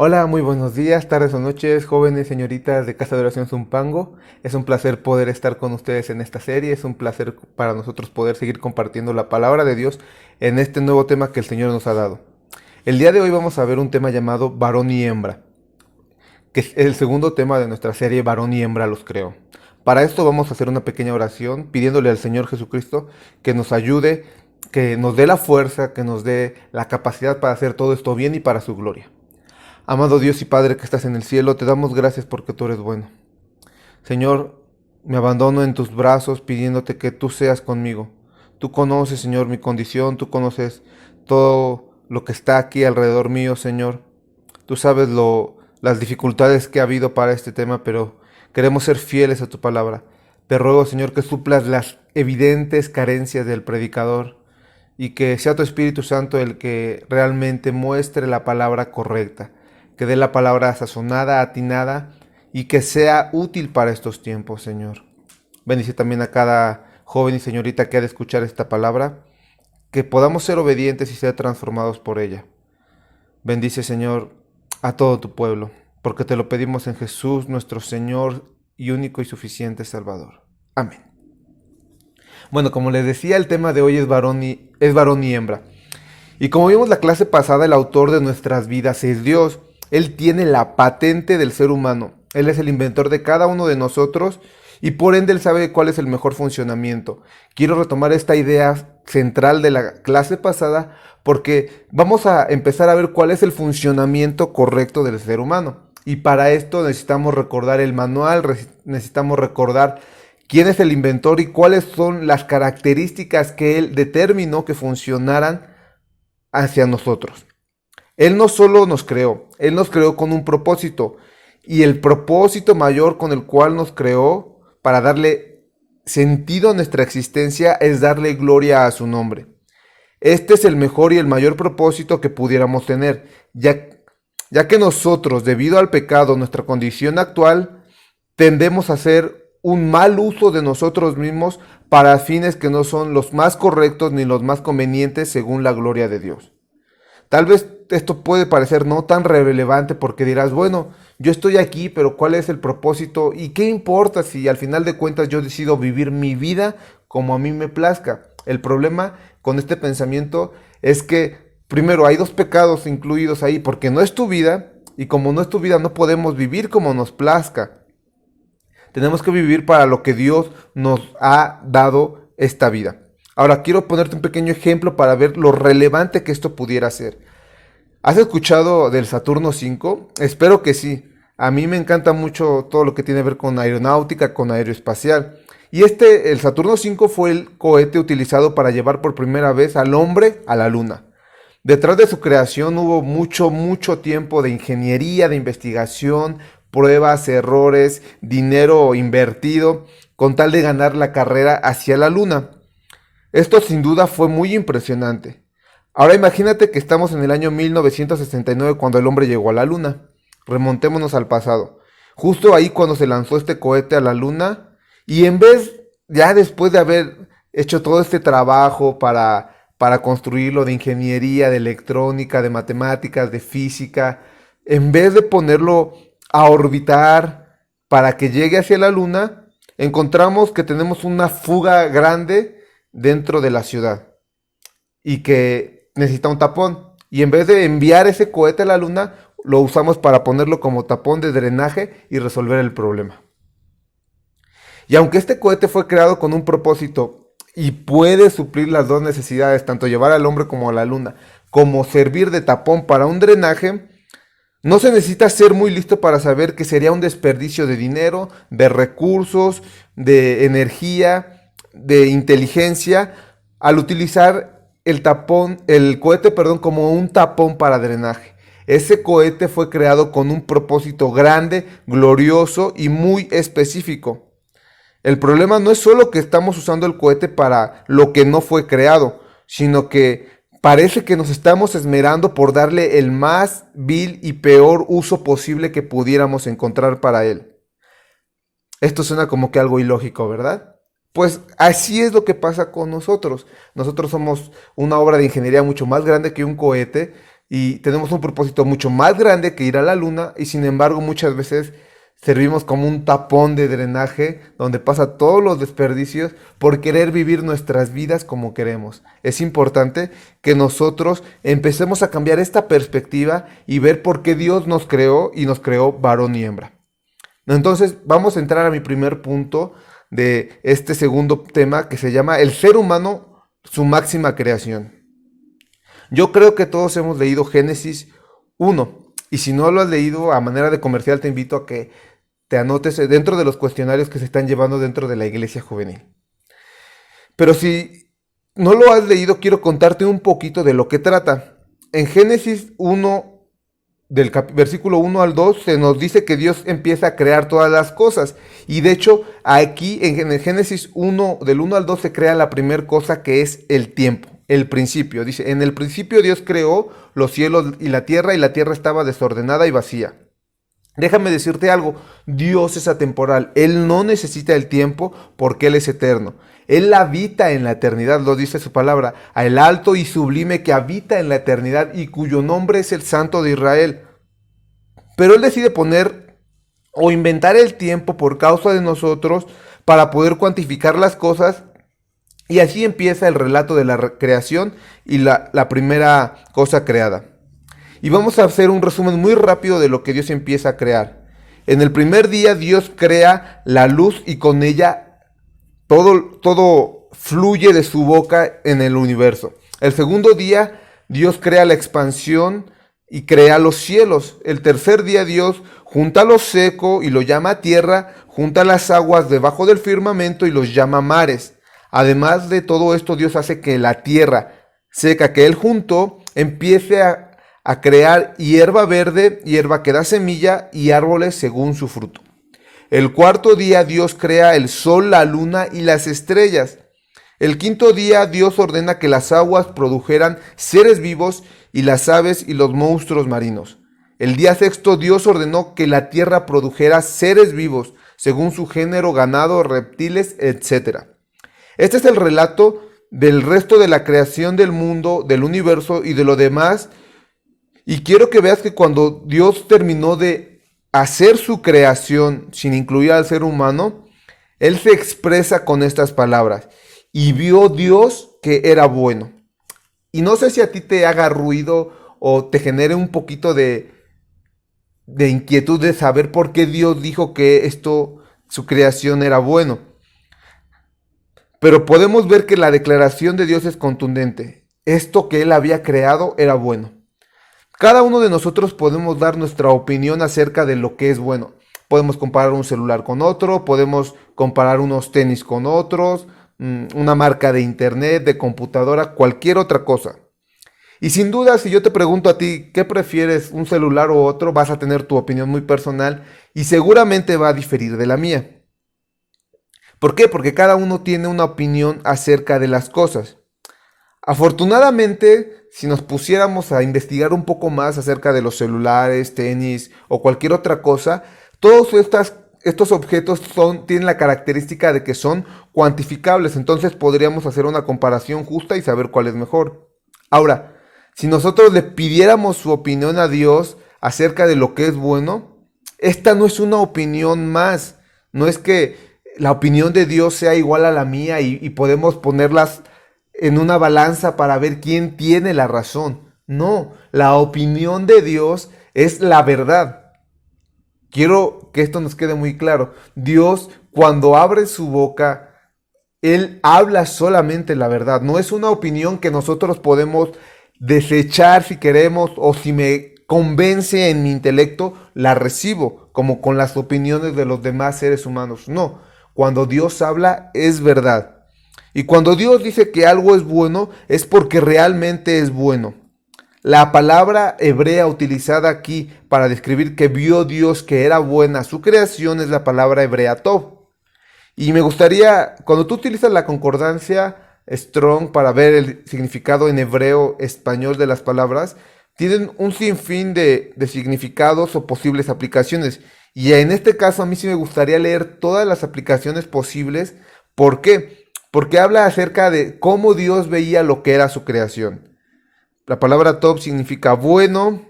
Hola, muy buenos días, tardes o noches, jóvenes, señoritas de Casa de Oración Zumpango. Es un placer poder estar con ustedes en esta serie, es un placer para nosotros poder seguir compartiendo la palabra de Dios en este nuevo tema que el Señor nos ha dado. El día de hoy vamos a ver un tema llamado varón y hembra, que es el segundo tema de nuestra serie Varón y hembra los creó. Para esto vamos a hacer una pequeña oración pidiéndole al Señor Jesucristo que nos ayude, que nos dé la fuerza, que nos dé la capacidad para hacer todo esto bien y para su gloria. Amado Dios y Padre que estás en el cielo, te damos gracias porque tú eres bueno. Señor, me abandono en tus brazos pidiéndote que tú seas conmigo. Tú conoces, Señor, mi condición, tú conoces todo lo que está aquí alrededor mío, Señor. Tú sabes las dificultades que ha habido para este tema, pero queremos ser fieles a tu palabra. Te ruego, Señor, que suplas las evidentes carencias del predicador y que sea tu Espíritu Santo el que realmente muestre la palabra correcta, que dé la palabra sazonada, atinada y que sea útil para estos tiempos, Señor. Bendice también a cada joven y señorita que ha de escuchar esta palabra, que podamos ser obedientes y ser transformados por ella. Bendice, Señor, a todo tu pueblo, porque te lo pedimos en Jesús, nuestro Señor y único y suficiente Salvador. Amén. Bueno, como les decía, el tema de hoy es varón y hembra. Y como vimos la clase pasada, el autor de nuestras vidas es Dios. Él tiene la patente del ser humano. Él es el inventor de cada uno de nosotros y por ende Él sabe cuál es el mejor funcionamiento. Quiero retomar esta idea central de la clase pasada porque vamos a empezar a ver cuál es el funcionamiento correcto del ser humano. Y para esto necesitamos recordar el manual, necesitamos recordar quién es el inventor y cuáles son las características que Él determinó que funcionaran hacia nosotros. Él no solo nos creó, Él nos creó con un propósito. Y el propósito mayor con el cual nos creó para darle sentido a nuestra existencia es darle gloria a su nombre. Este es el mejor y el mayor propósito que pudiéramos tener, ya que nosotros, debido al pecado, nuestra condición actual, tendemos a hacer un mal uso de nosotros mismos para fines que no son los más correctos ni los más convenientes según la gloria de Dios. Tal vez esto puede parecer no tan relevante porque dirás, bueno, yo estoy aquí, pero ¿cuál es el propósito? ¿Y qué importa si al final de cuentas yo decido vivir mi vida como a mí me plazca? El problema con este pensamiento es que, primero, hay dos pecados incluidos ahí, porque no es tu vida, y como no es tu vida no podemos vivir como nos plazca. Tenemos que vivir para lo que Dios nos ha dado esta vida. Ahora, quiero ponerte un pequeño ejemplo para ver lo relevante que esto pudiera ser. ¿Has escuchado del Saturno 5? Espero que sí. A mí me encanta mucho todo lo que tiene que ver con aeronáutica, con aeroespacial. Y el Saturno 5 fue el cohete utilizado para llevar por primera vez al hombre a la Luna. Detrás de su creación hubo mucho tiempo de ingeniería, de investigación, pruebas, errores, dinero invertido, con tal de ganar la carrera hacia la Luna. Esto sin duda fue muy impresionante. Ahora imagínate que estamos en el año 1969 cuando el hombre llegó a la Luna. Remontémonos al pasado. Justo ahí cuando se lanzó este cohete a la Luna y en vez, ya después de haber hecho todo este trabajo para construirlo de ingeniería, de electrónica, de matemáticas, de física, en vez de ponerlo a orbitar para que llegue hacia la Luna, encontramos que tenemos una fuga grande dentro de la ciudad y que necesita un tapón. Y en vez de enviar ese cohete a la Luna, lo usamos para ponerlo como tapón de drenaje y resolver el problema. Y aunque este cohete fue creado con un propósito y puede suplir las dos necesidades, tanto llevar al hombre como a la Luna, como servir de tapón para un drenaje, no se necesita ser muy listo para saber que sería un desperdicio de dinero, de recursos, de energía, de inteligencia, al utilizar el cohete, como un tapón para drenaje. Ese cohete fue creado con un propósito grande, glorioso y muy específico. El problema no es solo que estamos usando el cohete para lo que no fue creado, sino que parece que nos estamos esmerando por darle el más vil y peor uso posible que pudiéramos encontrar para él. Esto suena como que algo ilógico, ¿verdad? Pues así es lo que pasa con nosotros. Nosotros somos una obra de ingeniería mucho más grande que un cohete y tenemos un propósito mucho más grande que ir a la luna, y sin embargo muchas veces servimos como un tapón de drenaje donde pasa todos los desperdicios por querer vivir nuestras vidas como queremos. Es importante que nosotros empecemos a cambiar esta perspectiva y ver por qué Dios nos creó y nos creó varón y hembra. Entonces vamos a entrar a mi primer punto de este segundo tema, que se llama el ser humano, su máxima creación. Yo creo que todos hemos leído Génesis 1, y si no lo has leído, a manera de comercial te invito a que te anotes dentro de los cuestionarios que se están llevando dentro de la iglesia juvenil. Pero si no lo has leído, quiero contarte un poquito de lo que trata. En Génesis 1, del versículo 1 al 2, se nos dice que Dios empieza a crear todas las cosas. Y de hecho, aquí en el Génesis 1, del 1 al 2, se crea la primera cosa, que es el tiempo, el principio. Dice, en el principio Dios creó los cielos y la tierra estaba desordenada y vacía. Déjame decirte algo, Dios es atemporal, Él no necesita el tiempo porque Él es eterno. Él habita en la eternidad, lo dice su palabra, al alto y sublime que habita en la eternidad y cuyo nombre es el Santo de Israel. Pero Él decide poner o inventar el tiempo por causa de nosotros para poder cuantificar las cosas, y así empieza el relato de la creación y la primera cosa creada. Y vamos a hacer un resumen muy rápido de lo que Dios empieza a crear. En el primer día Dios crea la luz y con ella todo fluye de su boca en el universo. El segundo día Dios crea la expansión y crea los cielos. El tercer día Dios junta lo seco y lo llama tierra, junta las aguas debajo del firmamento y los llama mares. Además de todo esto, Dios hace que la tierra seca que Él juntó empiece a crear hierba verde, hierba que da semilla y árboles según su fruto. El cuarto día Dios crea el sol, la luna y las estrellas. El quinto día Dios ordena que las aguas produjeran seres vivos y las aves y los monstruos marinos. El día sexto Dios ordenó que la tierra produjera seres vivos según su género, ganado, reptiles, etc. Este es el relato del resto de la creación del mundo, del universo y de lo demás. Y quiero que veas que cuando Dios terminó de hacer su creación sin incluir al ser humano, Él se expresa con estas palabras: y vio Dios que era bueno. Y no sé si a ti te haga ruido o te genere un poquito de inquietud de saber por qué Dios dijo que su creación era bueno. Pero podemos ver que la declaración de Dios es contundente. Esto que Él había creado era bueno. Cada uno de nosotros podemos dar nuestra opinión acerca de lo que es bueno. Podemos comparar un celular con otro, podemos comparar unos tenis con otros, una marca de internet, de computadora, cualquier otra cosa. Y sin duda, si yo te pregunto a ti, ¿qué prefieres, un celular u otro? Vas a tener tu opinión muy personal y seguramente va a diferir de la mía. ¿Por qué? Porque cada uno tiene una opinión acerca de las cosas. Afortunadamente, si nos pusiéramos a investigar un poco más acerca de los celulares, tenis o cualquier otra cosa, todos estos objetos tienen la característica de que son cuantificables, entonces podríamos hacer una comparación justa y saber cuál es mejor. Ahora, si nosotros le pidiéramos su opinión a Dios acerca de lo que es bueno, esta no es una opinión más, no es que la opinión de Dios sea igual a la mía y podemos ponerlas en una balanza para ver quién tiene la razón. No, la opinión de Dios es la verdad. Quiero que esto nos quede muy claro. Dios, cuando abre su boca, Él habla solamente la verdad. No es una opinión que nosotros podemos desechar si queremos, o si me convence en mi intelecto, la recibo, como con las opiniones de los demás seres humanos. No, cuando Dios habla es verdad. Y cuando Dios dice que algo es bueno, es porque realmente es bueno. La palabra hebrea utilizada aquí para describir que vio Dios que era buena su creación es la palabra hebrea tov. Y me gustaría, cuando tú utilizas la concordancia Strong para ver el significado en hebreo español de las palabras, tienen un sinfín de significados o posibles aplicaciones. Y en este caso a mí sí me gustaría leer todas las aplicaciones posibles. ¿Por qué? Porque habla acerca de cómo Dios veía lo que era su creación. La palabra tov significa bueno,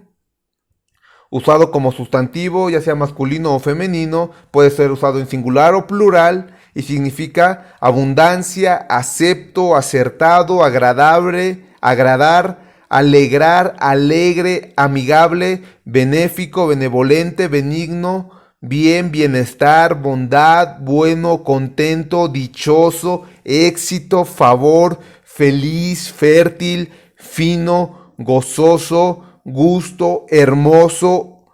usado como sustantivo, ya sea masculino o femenino, puede ser usado en singular o plural, y significa abundancia, acepto, acertado, agradable, agradar, alegrar, alegre, amigable, benéfico, benevolente, benigno, bien, bienestar, bondad, bueno, contento, dichoso, éxito, favor, feliz, fértil, fino, gozoso, gusto, hermoso,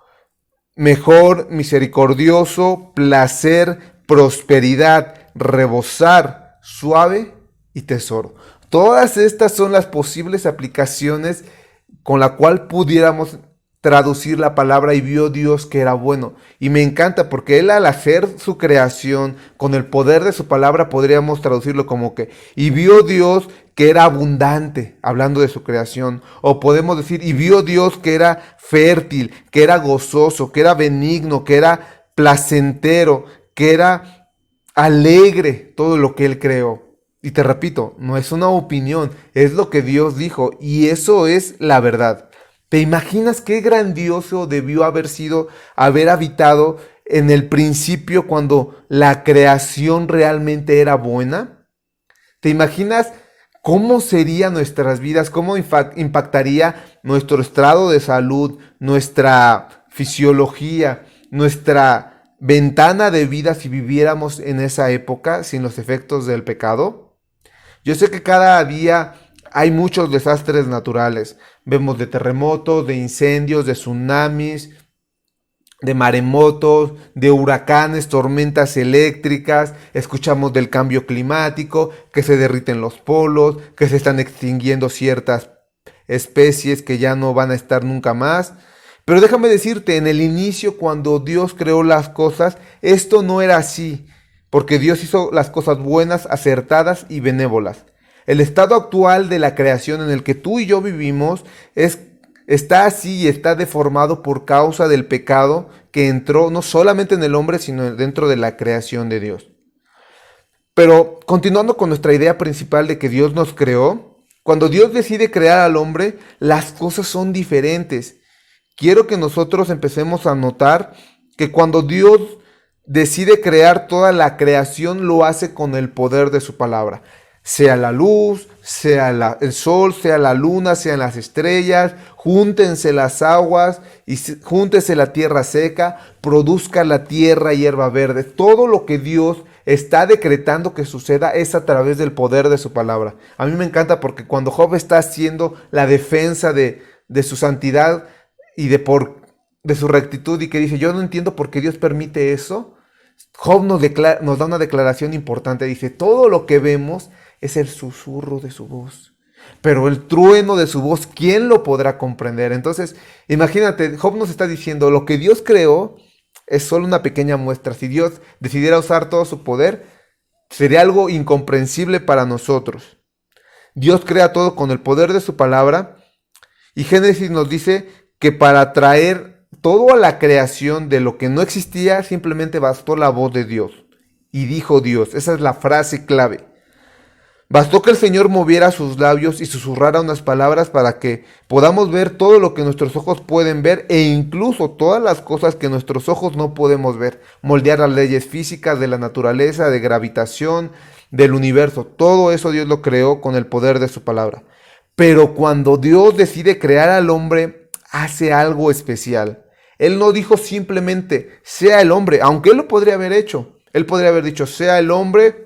mejor, misericordioso, placer, prosperidad, rebosar, suave y tesoro. Todas estas son las posibles aplicaciones con la cual pudiéramos traducir la palabra y vio Dios que era bueno. Y me encanta porque Él, al hacer su creación con el poder de su palabra, podríamos traducirlo como que y vio Dios que era abundante, hablando de su creación. O podemos decir y vio Dios que era fértil, que era gozoso, que era benigno, que era placentero, que era alegre, todo lo que Él creó. Y te repito, no es una opinión, es lo que Dios dijo y eso es la verdad. ¿Te imaginas qué grandioso debió haber sido haber habitado en el principio cuando la creación realmente era buena? ¿Te imaginas cómo serían nuestras vidas? ¿Cómo impactaría nuestro estado de salud, nuestra fisiología, nuestra ventana de vida si viviéramos en esa época sin los efectos del pecado? Yo sé que cada día hay muchos desastres naturales. Vemos de terremotos, de incendios, de tsunamis, de maremotos, de huracanes, tormentas eléctricas. Escuchamos del cambio climático, que se derriten los polos, que se están extinguiendo ciertas especies que ya no van a estar nunca más. Pero déjame decirte, en el inicio, cuando Dios creó las cosas, esto no era así. Porque Dios hizo las cosas buenas, acertadas y benévolas. El estado actual de la creación en el que tú y yo vivimos está así y está deformado por causa del pecado que entró no solamente en el hombre, sino dentro de la creación de Dios. Pero continuando con nuestra idea principal de que Dios nos creó, cuando Dios decide crear al hombre, las cosas son diferentes. Quiero que nosotros empecemos a notar que cuando Dios decide crear toda la creación, lo hace con el poder de su palabra. Sea la luz, sea el sol, sea la luna, sean las estrellas, júntense las aguas y júntese la tierra seca, produzca la tierra hierba verde. Todo lo que Dios está decretando que suceda es a través del poder de su palabra. A mí me encanta porque cuando Job está haciendo la defensa de su santidad y de su rectitud y que dice, yo no entiendo por qué Dios permite eso, Job nos da una declaración importante. Dice, todo lo que vemos es el susurro de su voz, pero el trueno de su voz, ¿quién lo podrá comprender? Entonces, imagínate, Job nos está diciendo, lo que Dios creó es solo una pequeña muestra. Si Dios decidiera usar todo su poder, sería algo incomprensible para nosotros. Dios crea todo con el poder de su palabra, y Génesis nos dice que para traer todo a la creación de lo que no existía, simplemente bastó la voz de Dios. Y dijo Dios, esa es la frase clave. Bastó que el Señor moviera sus labios y susurrara unas palabras para que podamos ver todo lo que nuestros ojos pueden ver e incluso todas las cosas que nuestros ojos no podemos ver. Moldear las leyes físicas de la naturaleza, de gravitación, del universo. Todo eso Dios lo creó con el poder de su palabra. Pero cuando Dios decide crear al hombre, hace algo especial. Él no dijo simplemente, sea el hombre, aunque él lo podría haber hecho. Él podría haber dicho, sea el hombre,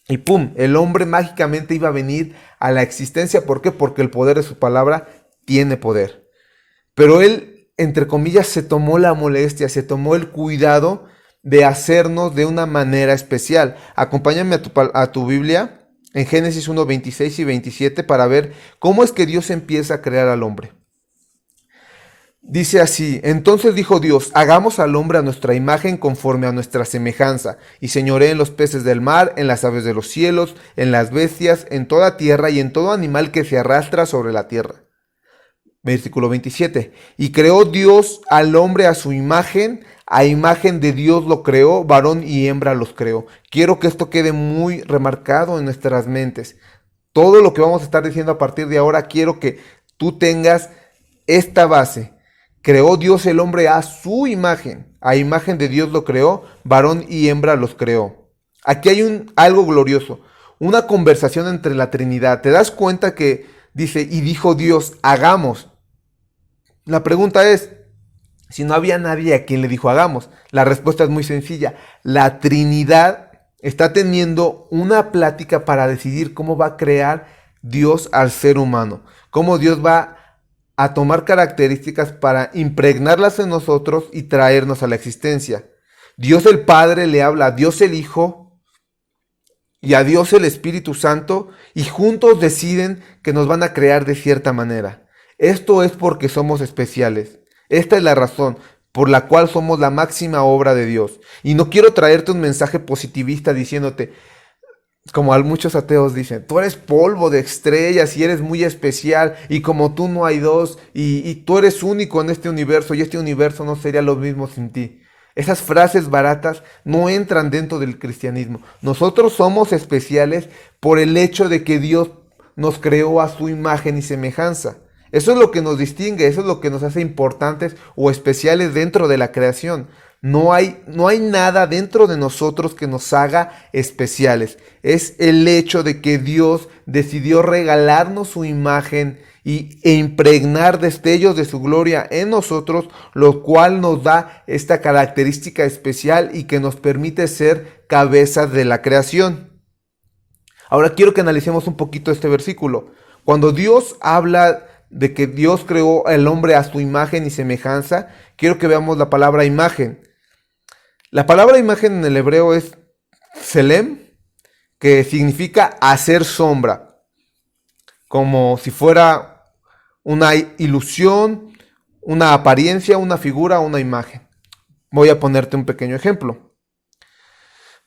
y pum, el hombre mágicamente iba a venir a la existencia. ¿Por qué? Porque el poder de su palabra tiene poder. Pero él, entre comillas, se tomó la molestia, se tomó el cuidado de hacernos de una manera especial. Acompáñame a tu Biblia en Génesis 1, 26 y 27 para ver cómo es que Dios empieza a crear al hombre. Dice así, entonces dijo Dios, hagamos al hombre a nuestra imagen conforme a nuestra semejanza, y señoree en los peces del mar, en las aves de los cielos, en las bestias, en toda tierra y en todo animal que se arrastra sobre la tierra. Versículo 27, y creó Dios al hombre a su imagen, a imagen de Dios lo creó, varón y hembra los creó. Quiero que esto quede muy remarcado en nuestras mentes. Todo lo que vamos a estar diciendo a partir de ahora, quiero que tú tengas esta base. Creó Dios el hombre a su imagen. A imagen de Dios lo creó, varón y hembra los creó. Aquí hay algo glorioso, una conversación entre la Trinidad. ¿Te das cuenta que dice, y dijo Dios, hagamos? La pregunta es, si no había nadie a quien le dijo hagamos, la respuesta es muy sencilla. La Trinidad está teniendo una plática para decidir cómo va a crear Dios al ser humano, cómo Dios va a tomar características para impregnarlas en nosotros y traernos a la existencia. Dios el Padre le habla a Dios el Hijo y a Dios el Espíritu Santo, y juntos deciden que nos van a crear de cierta manera. Esto es porque somos especiales. Esta es la razón por la cual somos la máxima obra de Dios. Y no quiero traerte un mensaje positivista diciéndote, como muchos ateos dicen, tú eres polvo de estrellas y eres muy especial, y como tú no hay dos, y tú eres único en este universo, y este universo no sería lo mismo sin ti. Esas frases baratas no entran dentro del cristianismo. Nosotros somos especiales por el hecho de que Dios nos creó a su imagen y semejanza. Eso es lo que nos distingue, eso es lo que nos hace importantes o especiales dentro de la creación. No hay nada dentro de nosotros que nos haga especiales. Es el hecho de que Dios decidió regalarnos su imagen e impregnar destellos de su gloria en nosotros, lo cual nos da esta característica especial y que nos permite ser cabezas de la creación. Ahora quiero que analicemos un poquito este versículo. Cuando Dios habla de que Dios creó al hombre a su imagen y semejanza, quiero que veamos la palabra imagen. La palabra imagen en el hebreo es tselem, que significa hacer sombra, como si fuera una ilusión, una apariencia, una figura, una imagen. Voy a ponerte un pequeño ejemplo.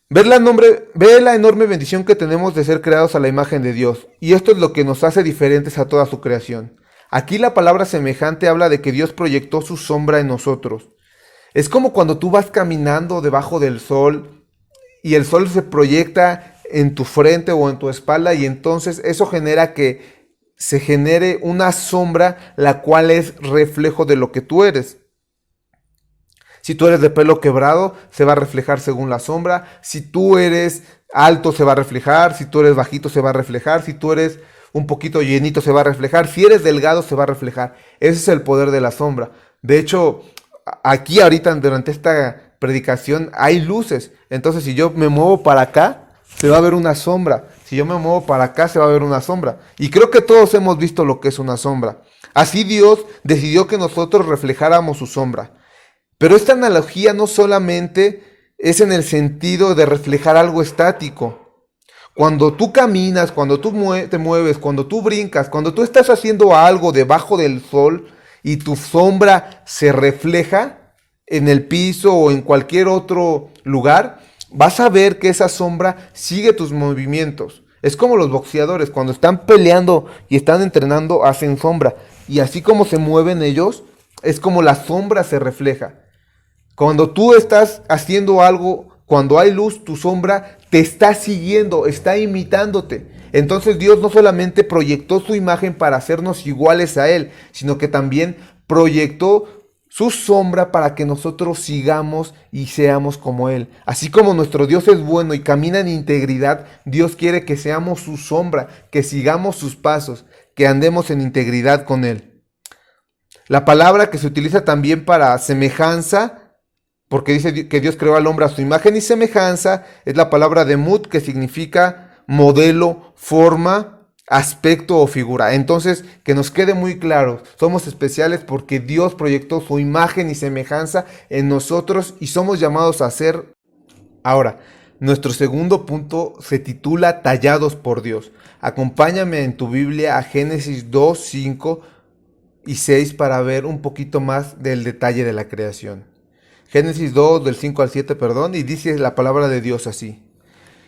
Ve la enorme bendición que tenemos de ser creados a la imagen de Dios, y esto es lo que nos hace diferentes a toda su creación. Aquí la palabra semejante habla de que Dios proyectó su sombra en nosotros. Es como cuando tú vas caminando debajo del sol y el sol se proyecta en tu frente o en tu espalda, y entonces eso genera que se genere una sombra, la cual es reflejo de lo que tú eres. Si tú eres de pelo quebrado, se va a reflejar según la sombra. Si tú eres alto, se va a reflejar. Si tú eres bajito, se va a reflejar. Si tú eres un poquito llenito, se va a reflejar. Si eres delgado, se va a reflejar. Ese es el poder de la sombra. De hecho, aquí ahorita durante esta predicación hay luces. Entonces, si yo me muevo para acá, se va a ver una sombra. Si yo me muevo para acá, se va a ver una sombra. Y creo que todos hemos visto lo que es una sombra. Así Dios decidió que nosotros reflejáramos su sombra. Pero esta analogía no solamente es en el sentido de reflejar algo estático. Cuando tú caminas, cuando tú te mueves, cuando tú brincas, cuando tú estás haciendo algo debajo del sol y tu sombra se refleja en el piso o en cualquier otro lugar, vas a ver que esa sombra sigue tus movimientos. Es como los boxeadores, cuando están peleando y están entrenando, hacen sombra. Y así como se mueven ellos, es como la sombra se refleja. Cuando tú estás haciendo algo, cuando hay luz, tu sombra te está siguiendo, está imitándote. Entonces Dios no solamente proyectó su imagen para hacernos iguales a Él, sino que también proyectó su sombra para que nosotros sigamos y seamos como Él. Así como nuestro Dios es bueno y camina en integridad, Dios quiere que seamos su sombra, que sigamos sus pasos, que andemos en integridad con Él. La palabra que se utiliza también para semejanza, porque dice que Dios creó al hombre a su imagen y semejanza, es la palabra demut, que significa modelo, forma, aspecto o figura. Entonces, que nos quede muy claro, somos especiales porque Dios proyectó su imagen y semejanza en nosotros y somos llamados a ser. Ahora, nuestro segundo punto se titula Tallados por Dios. Acompáñame en tu Biblia a Génesis 2, 5 y 6 para ver un poquito más del detalle de la creación. Génesis 2, del 5 al 7, y dice la palabra de Dios así.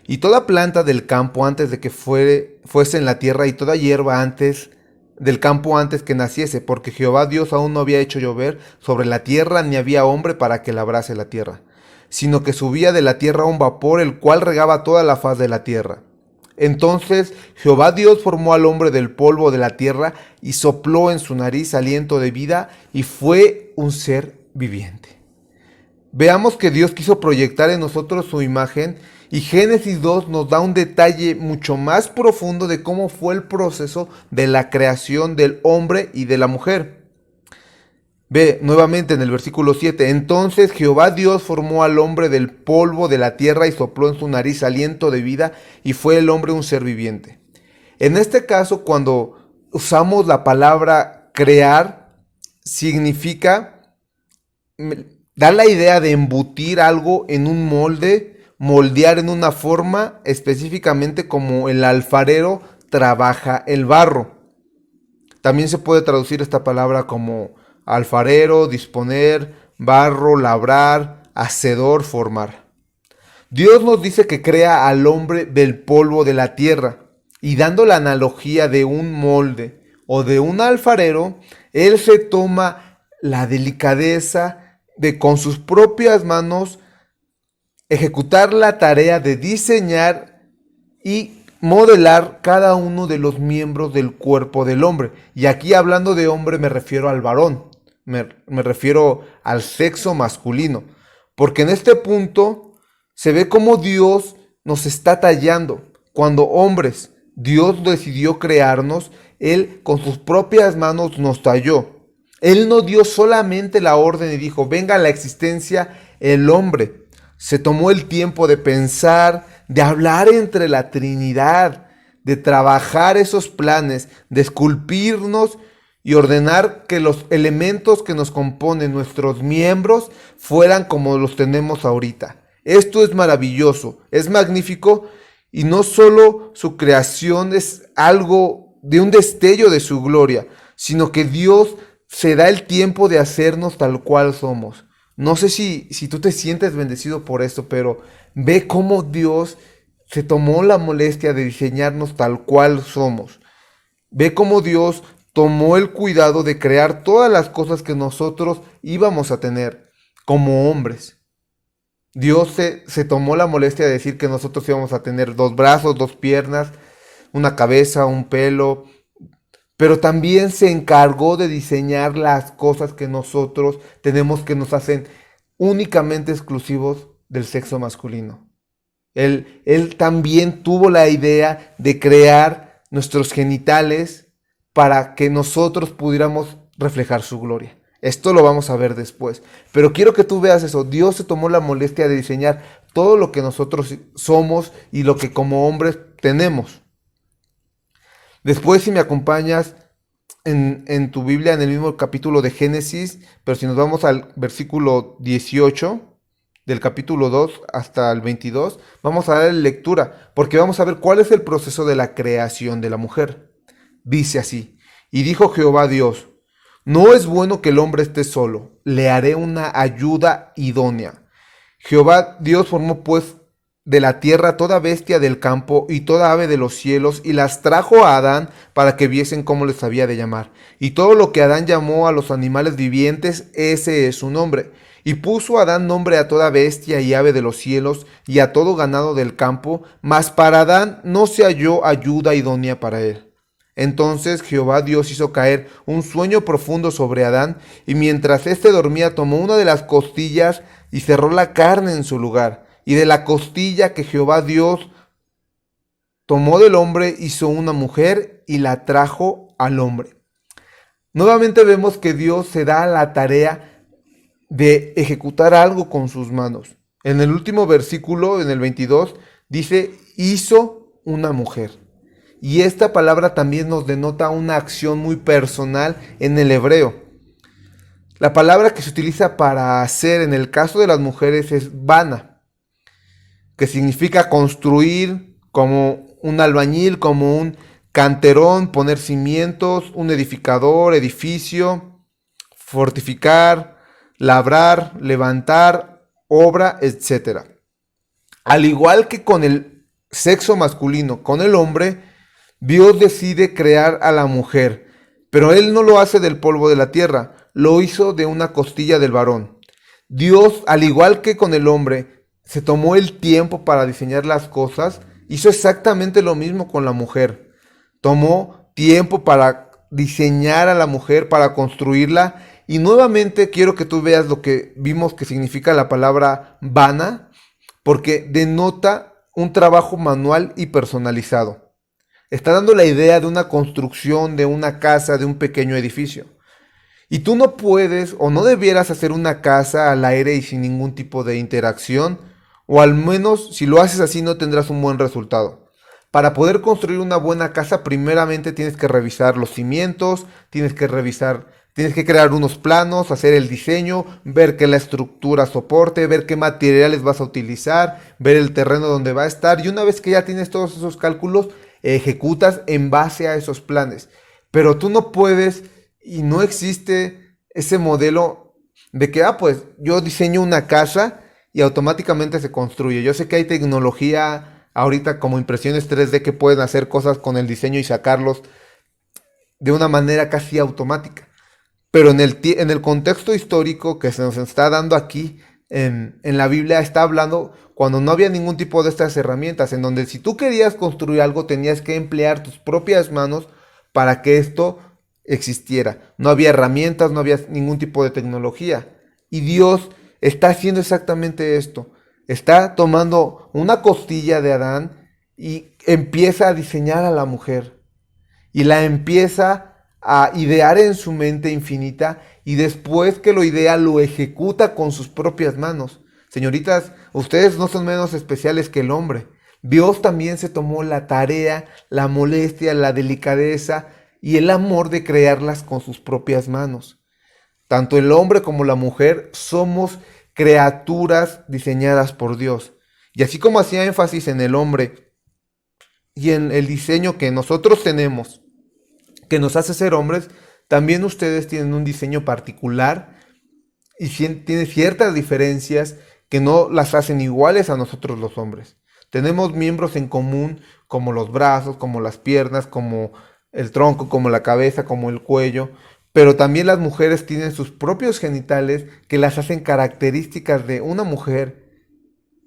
Y toda planta del campo antes de que fuese en la tierra, y toda hierba antes del campo antes que naciese, porque Jehová Dios aún no había hecho llover sobre la tierra, ni había hombre para que labrase la tierra, sino que subía de la tierra un vapor, el cual regaba toda la faz de la tierra. Entonces Jehová Dios formó al hombre del polvo de la tierra y sopló en su nariz aliento de vida y fue un ser viviente. Veamos que Dios quiso proyectar en nosotros su imagen y Génesis 2 nos da un detalle mucho más profundo de cómo fue el proceso de la creación del hombre y de la mujer. Ve nuevamente en el versículo 7, entonces Jehová Dios formó al hombre del polvo de la tierra y sopló en su nariz aliento de vida y fue el hombre un ser viviente. En este caso, cuando usamos la palabra crear, significa dar la idea de embutir algo en un molde, moldear en una forma, específicamente como el alfarero trabaja el barro. También se puede traducir esta palabra como alfarero, disponer, barro, labrar, hacedor, formar. Dios nos dice que crea al hombre del polvo de la tierra y dando la analogía de un molde o de un alfarero, él se toma la delicadeza de con sus propias manos ejecutar la tarea de diseñar y modelar cada uno de los miembros del cuerpo del hombre. Y aquí hablando de hombre me refiero al varón. Me refiero al sexo masculino, porque en este punto se ve cómo Dios nos está tallando. Cuando hombres, Dios decidió crearnos, Él con sus propias manos nos talló. Él no dio solamente la orden y dijo, venga a la existencia el hombre. Se tomó el tiempo de pensar, de hablar entre la Trinidad, de trabajar esos planes, de esculpirnos y ordenar que los elementos que nos componen nuestros miembros fueran como los tenemos ahorita. Esto es maravilloso, es magnífico y no solo su creación es algo de un destello de su gloria, sino que Dios se da el tiempo de hacernos tal cual somos. No sé si tú te sientes bendecido por esto, pero ve cómo Dios se tomó la molestia de diseñarnos tal cual somos. Ve cómo Dios tomó el cuidado de crear todas las cosas que nosotros íbamos a tener como hombres. Dios se tomó la molestia de decir que nosotros íbamos a tener 2 brazos, 2 piernas, una cabeza, un pelo, pero también se encargó de diseñar las cosas que nosotros tenemos que nos hacen únicamente exclusivos del sexo masculino. Él también tuvo la idea de crear nuestros genitales para que nosotros pudiéramos reflejar su gloria. Esto lo vamos a ver después. Pero quiero que tú veas eso. Dios se tomó la molestia de diseñar todo lo que nosotros somos y lo que como hombres tenemos. Después, si me acompañas en tu Biblia, en el mismo capítulo de Génesis, pero si nos vamos al versículo 18, del capítulo 2 hasta el 22, vamos a dar lectura, porque vamos a ver cuál es el proceso de la creación de la mujer. Dice así, y dijo Jehová Dios, no es bueno que el hombre esté solo, le haré una ayuda idónea. Jehová Dios formó pues de la tierra toda bestia del campo y toda ave de los cielos, y las trajo a Adán para que viesen cómo les había de llamar. Y todo lo que Adán llamó a los animales vivientes, ese es su nombre. Y puso Adán nombre a toda bestia y ave de los cielos, y a todo ganado del campo, mas para Adán no se halló ayuda idónea para él. Entonces Jehová Dios hizo caer un sueño profundo sobre Adán, y mientras éste dormía tomó una de las costillas y cerró la carne en su lugar. Y de la costilla que Jehová Dios tomó del hombre hizo una mujer y la trajo al hombre. Nuevamente vemos que Dios se da la tarea de ejecutar algo con sus manos. En el último versículo, en el 22, dice, hizo una mujer. Y esta palabra también nos denota una acción muy personal en el hebreo. La palabra que se utiliza para hacer en el caso de las mujeres es bana, que significa construir, como un albañil, como un canterón, poner cimientos, un edificador, edificio, fortificar, labrar, levantar, obra, etc. Al igual que con el sexo masculino, con el hombre, Dios decide crear a la mujer, pero Él no lo hace del polvo de la tierra, lo hizo de una costilla del varón. Dios, al igual que con el hombre, se tomó el tiempo para diseñar las cosas hizo exactamente lo mismo con la mujer. Tomó tiempo para diseñar a la mujer, para construirla. Y nuevamente quiero que tú veas lo que vimos que significa la palabra vana, porque denota un trabajo manual y personalizado. Está dando la idea de una construcción, de una casa, de un pequeño edificio. Y tú no puedes o no debieras hacer una casa al aire y sin ningún tipo de interacción, o al menos si lo haces así no tendrás un buen resultado. Para poder construir una buena casa, primeramente tienes que revisar los cimientos, tienes que crear unos planos, hacer el diseño, ver que la estructura soporte, ver qué materiales vas a utilizar, ver el terreno donde va a estar. Y una vez que ya tienes todos esos cálculos, ejecutas en base a esos planes. Pero tú no puedes y no existe ese modelo de que, pues yo diseño una casa y automáticamente se construye. Yo sé que hay tecnología ahorita como impresiones 3D que pueden hacer cosas con el diseño y sacarlos de una manera casi automática. Pero en el contexto histórico que se nos está dando aquí en la Biblia, está hablando cuando no había ningún tipo de estas herramientas, en donde si tú querías construir algo tenías que emplear tus propias manos para que esto existiera. No había herramientas, no había ningún tipo de tecnología. Y Dios está haciendo exactamente esto. Está tomando una costilla de Adán y empieza a diseñar a la mujer. Y la empieza a idear en su mente infinita y después que lo idea lo ejecuta con sus propias manos. Señoritas, ustedes no son menos especiales que el hombre. Dios también se tomó la tarea, la molestia, la delicadeza y el amor de crearlas con sus propias manos. Tanto el hombre como la mujer somos criaturas diseñadas por Dios. Y así como hacía énfasis en el hombre y en el diseño que nosotros tenemos, que nos hace ser hombres, también ustedes tienen un diseño particular y tienen ciertas diferencias que no las hacen iguales a nosotros los hombres. Tenemos miembros en común como los brazos, como las piernas, como el tronco, como la cabeza, como el cuello, pero también las mujeres tienen sus propios genitales que las hacen características de una mujer.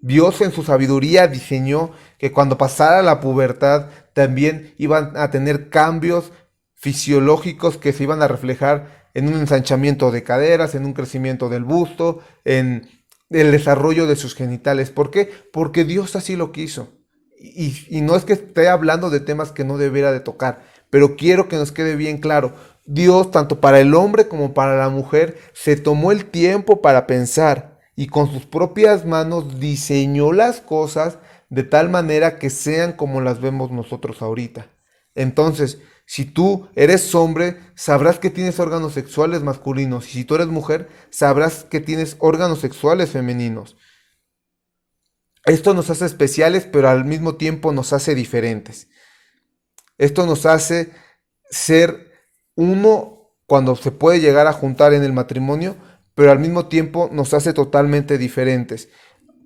Dios en su sabiduría diseñó que cuando pasara la pubertad también iban a tener cambios fisiológicos que se iban a reflejar en un ensanchamiento de caderas, en un crecimiento del busto, en el desarrollo de sus genitales. ¿Por qué? Porque Dios así lo quiso. Y no es que esté hablando de temas que no debiera de tocar, pero quiero que nos quede bien claro. Dios, tanto para el hombre como para la mujer, se tomó el tiempo para pensar y con sus propias manos diseñó las cosas de tal manera que sean como las vemos nosotros ahorita. Entonces, si tú eres hombre, sabrás que tienes órganos sexuales masculinos. Y si tú eres mujer, sabrás que tienes órganos sexuales femeninos. Esto nos hace especiales, pero al mismo tiempo nos hace diferentes. Esto nos hace ser uno cuando se puede llegar a juntar en el matrimonio, pero al mismo tiempo nos hace totalmente diferentes.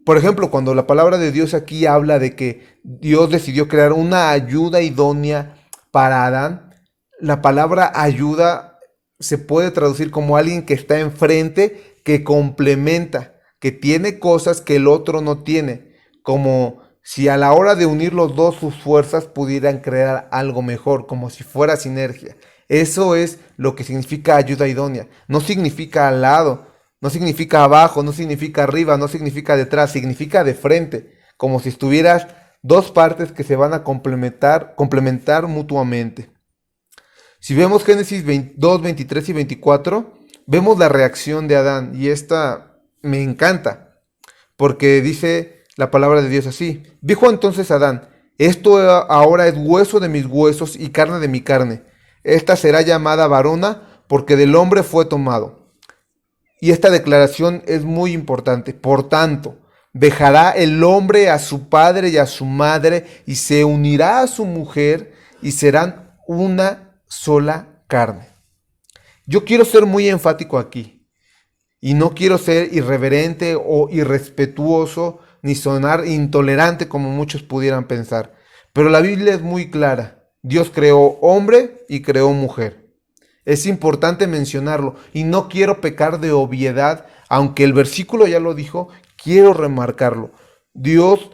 Por ejemplo, cuando la palabra de Dios aquí habla de que Dios decidió crear una ayuda idónea para Adán, la palabra ayuda se puede traducir como alguien que está enfrente, que complementa, que tiene cosas que el otro no tiene, como si a la hora de unir los dos sus fuerzas pudieran crear algo mejor, como si fuera sinergia. Eso es lo que significa ayuda idónea. No significa al lado, no significa abajo, no significa arriba, no significa detrás, significa de frente, como si estuvieras dos partes que se van a complementar mutuamente. Si vemos Génesis 2, 23 y 24, vemos la reacción de Adán y esta me encanta, porque dice la palabra de Dios así. Dijo entonces Adán, esto ahora es hueso de mis huesos y carne de mi carne. Esta será llamada varona porque del hombre fue tomado. Y esta declaración es muy importante. Por tanto, dejará el hombre a su padre y a su madre y se unirá a su mujer y serán una sola carne. Yo quiero ser muy enfático aquí y no quiero ser irreverente o irrespetuoso ni sonar intolerante como muchos pudieran pensar. Pero la Biblia es muy clara. Dios creó hombre y creó mujer. Es importante mencionarlo y no quiero pecar de obviedad, aunque el versículo ya lo dijo, quiero remarcarlo. Dios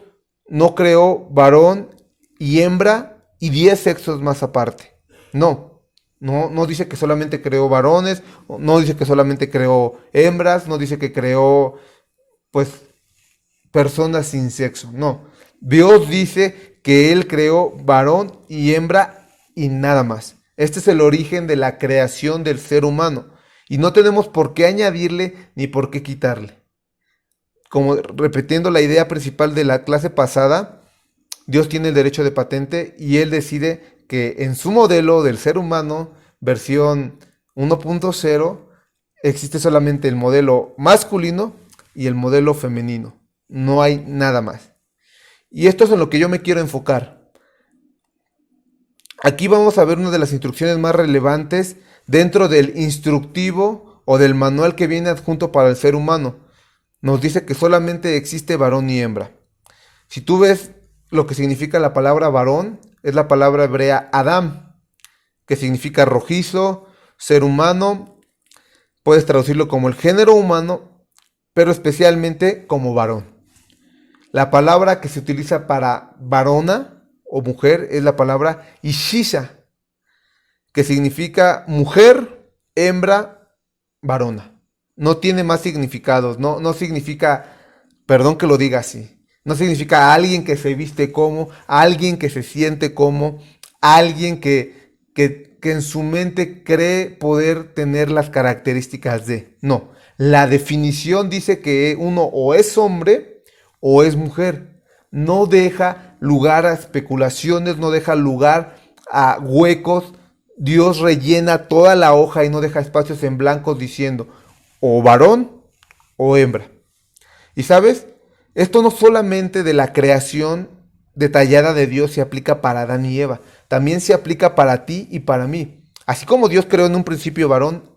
no creó varón y hembra y 10 sexos más aparte. No dice que solamente creó varones, no dice que solamente creó hembras, no dice que creó, pues, personas sin sexo. No. Dios dice que Él creó varón y hembra y nada más. Este es el origen de la creación del ser humano. Y no tenemos por qué añadirle ni por qué quitarle. Como repitiendo la idea principal de la clase pasada, Dios tiene el derecho de patente y Él decide que en su modelo del ser humano, versión 1.0, existe solamente el modelo masculino y el modelo femenino. No hay nada más. Y esto es en lo que yo me quiero enfocar. Aquí vamos a ver una de las instrucciones más relevantes dentro del instructivo o del manual que viene adjunto para el ser humano. Nos dice que solamente existe varón y hembra. Si tú ves lo que significa la palabra varón, es la palabra hebrea Adam, que significa rojizo, ser humano. Puedes traducirlo como el género humano, pero especialmente como varón. La palabra que se utiliza para varona o mujer es la palabra Ishisha, que significa mujer, hembra, varona. No tiene más significados, no significa, perdón que lo diga así, no significa alguien que se viste como, alguien que se siente como, alguien que en su mente cree poder tener las características de. No, la definición dice que uno o es hombre o es mujer. No deja lugar a especulaciones, no deja lugar a huecos. Dios rellena toda la hoja y no deja espacios en blanco diciendo o varón o hembra. Y sabes, esto no solamente de la creación detallada de Dios se aplica para Adán y Eva, también se aplica para ti y para mí. Así como Dios creó en un principio varón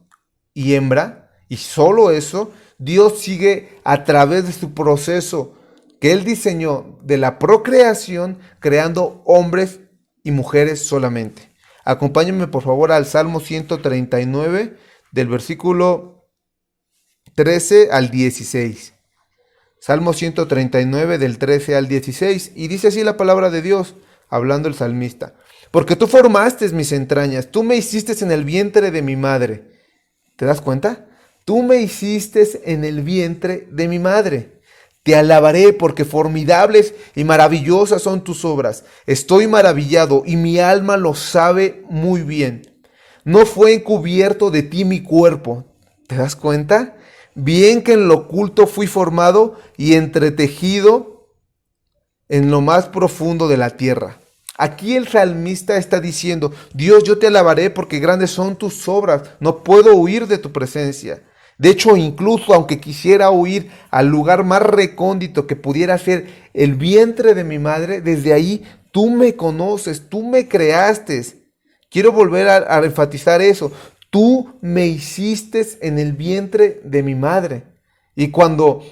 y hembra, y solo eso, Dios sigue a través de su proceso que Él diseñó de la procreación, creando hombres y mujeres solamente. Acompáñenme por favor al Salmo 139, del versículo 13 al 16. Salmo 139 del 13 al 16. Y dice así la palabra de Dios, hablando el salmista. Porque tú formaste mis entrañas, tú me hiciste en el vientre de mi madre. ¿Te das cuenta? Tú me hiciste en el vientre de mi madre. Te alabaré porque formidables y maravillosas son tus obras. Estoy maravillado y mi alma lo sabe muy bien. No fue encubierto de ti mi cuerpo. ¿Te das cuenta? Bien que en lo oculto fui formado y entretejido en lo más profundo de la tierra. Aquí el salmista está diciendo, Dios, yo te alabaré porque grandes son tus obras, no puedo huir de tu presencia. De hecho, incluso aunque quisiera huir al lugar más recóndito que pudiera ser el vientre de mi madre, desde ahí tú me conoces, tú me creaste. Quiero volver a enfatizar eso. Tú me hiciste en el vientre de mi madre. Y cuando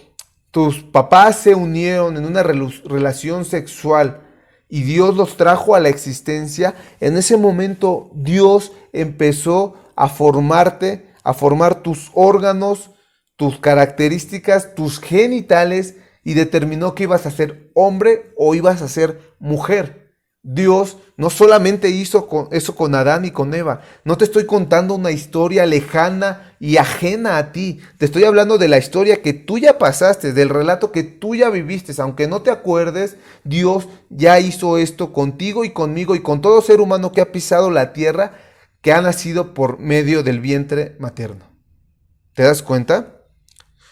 tus papás se unieron en una relación sexual y Dios los trajo a la existencia, en ese momento Dios empezó a formarte, a formar tus órganos, tus características, tus genitales y determinó que ibas a ser hombre o ibas a ser mujer. Dios no solamente hizo eso con Adán y con Eva. No te estoy contando una historia lejana y ajena a ti. Te estoy hablando de la historia que tú ya pasaste, del relato que tú ya viviste. Aunque no te acuerdes, Dios ya hizo esto contigo y conmigo y con todo ser humano que ha pisado la tierra, que ha nacido por medio del vientre materno. ¿Te das cuenta?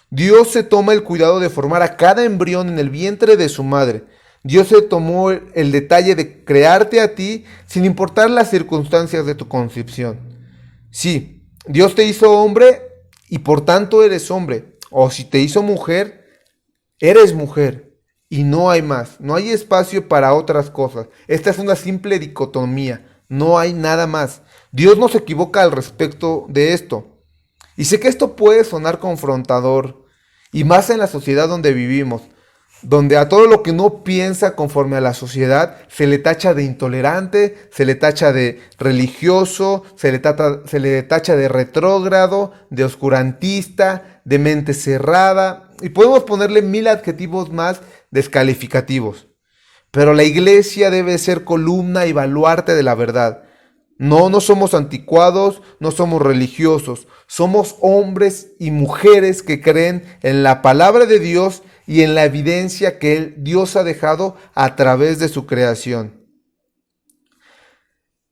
Dios se toma el cuidado de formar a cada embrión en el vientre de su madre. Dios se tomó el detalle de crearte a ti sin importar las circunstancias de tu concepción. Sí, Dios te hizo hombre y por tanto eres hombre. O si te hizo mujer, eres mujer. Y no hay más, no hay espacio para otras cosas. Esta es una simple dicotomía, no hay nada más. Dios no se equivoca al respecto de esto. Y sé que esto puede sonar confrontador, y más en la sociedad donde vivimos, donde a todo lo que no piensa conforme a la sociedad se le tacha de intolerante, se le tacha de religioso, se le tacha de retrógrado, de oscurantista, de mente cerrada, y podemos ponerle 1000 adjetivos más descalificativos. Pero la iglesia debe ser columna y baluarte de la verdad. No, no somos anticuados, no somos religiosos. Somos hombres y mujeres que creen en la palabra de Dios y en la evidencia que Dios ha dejado a través de su creación.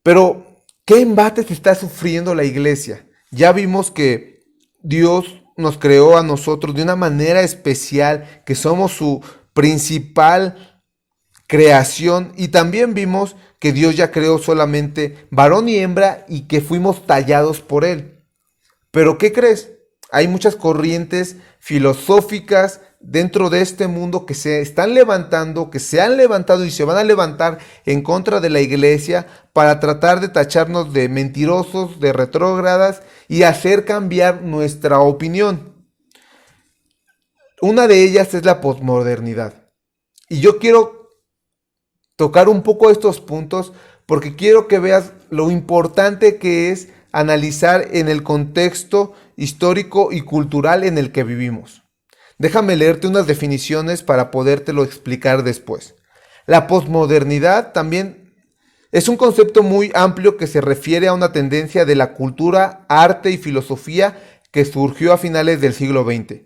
Pero, ¿qué embates está sufriendo la iglesia? Ya vimos que Dios nos creó a nosotros de una manera especial, que somos su principal creación, y también vimos que Dios ya creó solamente varón y hembra y que fuimos tallados por Él. Pero ¿qué crees? Hay muchas corrientes filosóficas dentro de este mundo que se están levantando, que se han levantado y se van a levantar en contra de la iglesia para tratar de tacharnos de mentirosos, de retrógradas y hacer cambiar nuestra opinión. Una de ellas es la posmodernidad. Y yo quiero tocar un poco estos puntos porque quiero que veas lo importante que es analizar en el contexto histórico y cultural en el que vivimos. Déjame leerte unas definiciones para podértelo explicar después. La posmodernidad también es un concepto muy amplio que se refiere a una tendencia de la cultura, arte y filosofía que surgió a finales del siglo XX.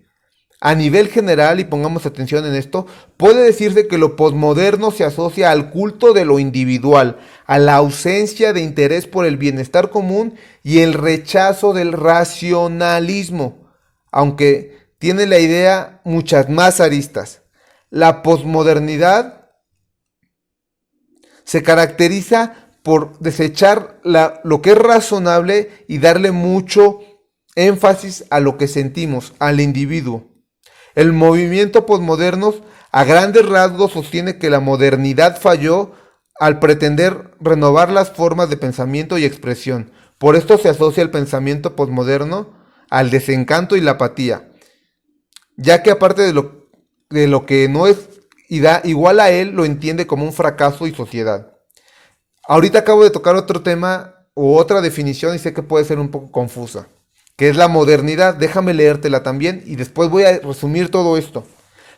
A nivel general, y pongamos atención en esto, puede decirse que lo posmoderno se asocia al culto de lo individual, a la ausencia de interés por el bienestar común y el rechazo del racionalismo, aunque tiene la idea muchas más aristas. La posmodernidad se caracteriza por desechar lo que es razonable y darle mucho énfasis a lo que sentimos, al individuo. El movimiento posmoderno a grandes rasgos sostiene que la modernidad falló al pretender renovar las formas de pensamiento y expresión. Por esto se asocia el pensamiento posmoderno al desencanto y la apatía, ya que aparte de lo que no es igual a él, lo entiende como un fracaso y sociedad. Ahorita acabo de tocar otro tema u otra definición y sé que puede ser un poco confusa, que es la modernidad. Déjame leértela también y después voy a resumir todo esto.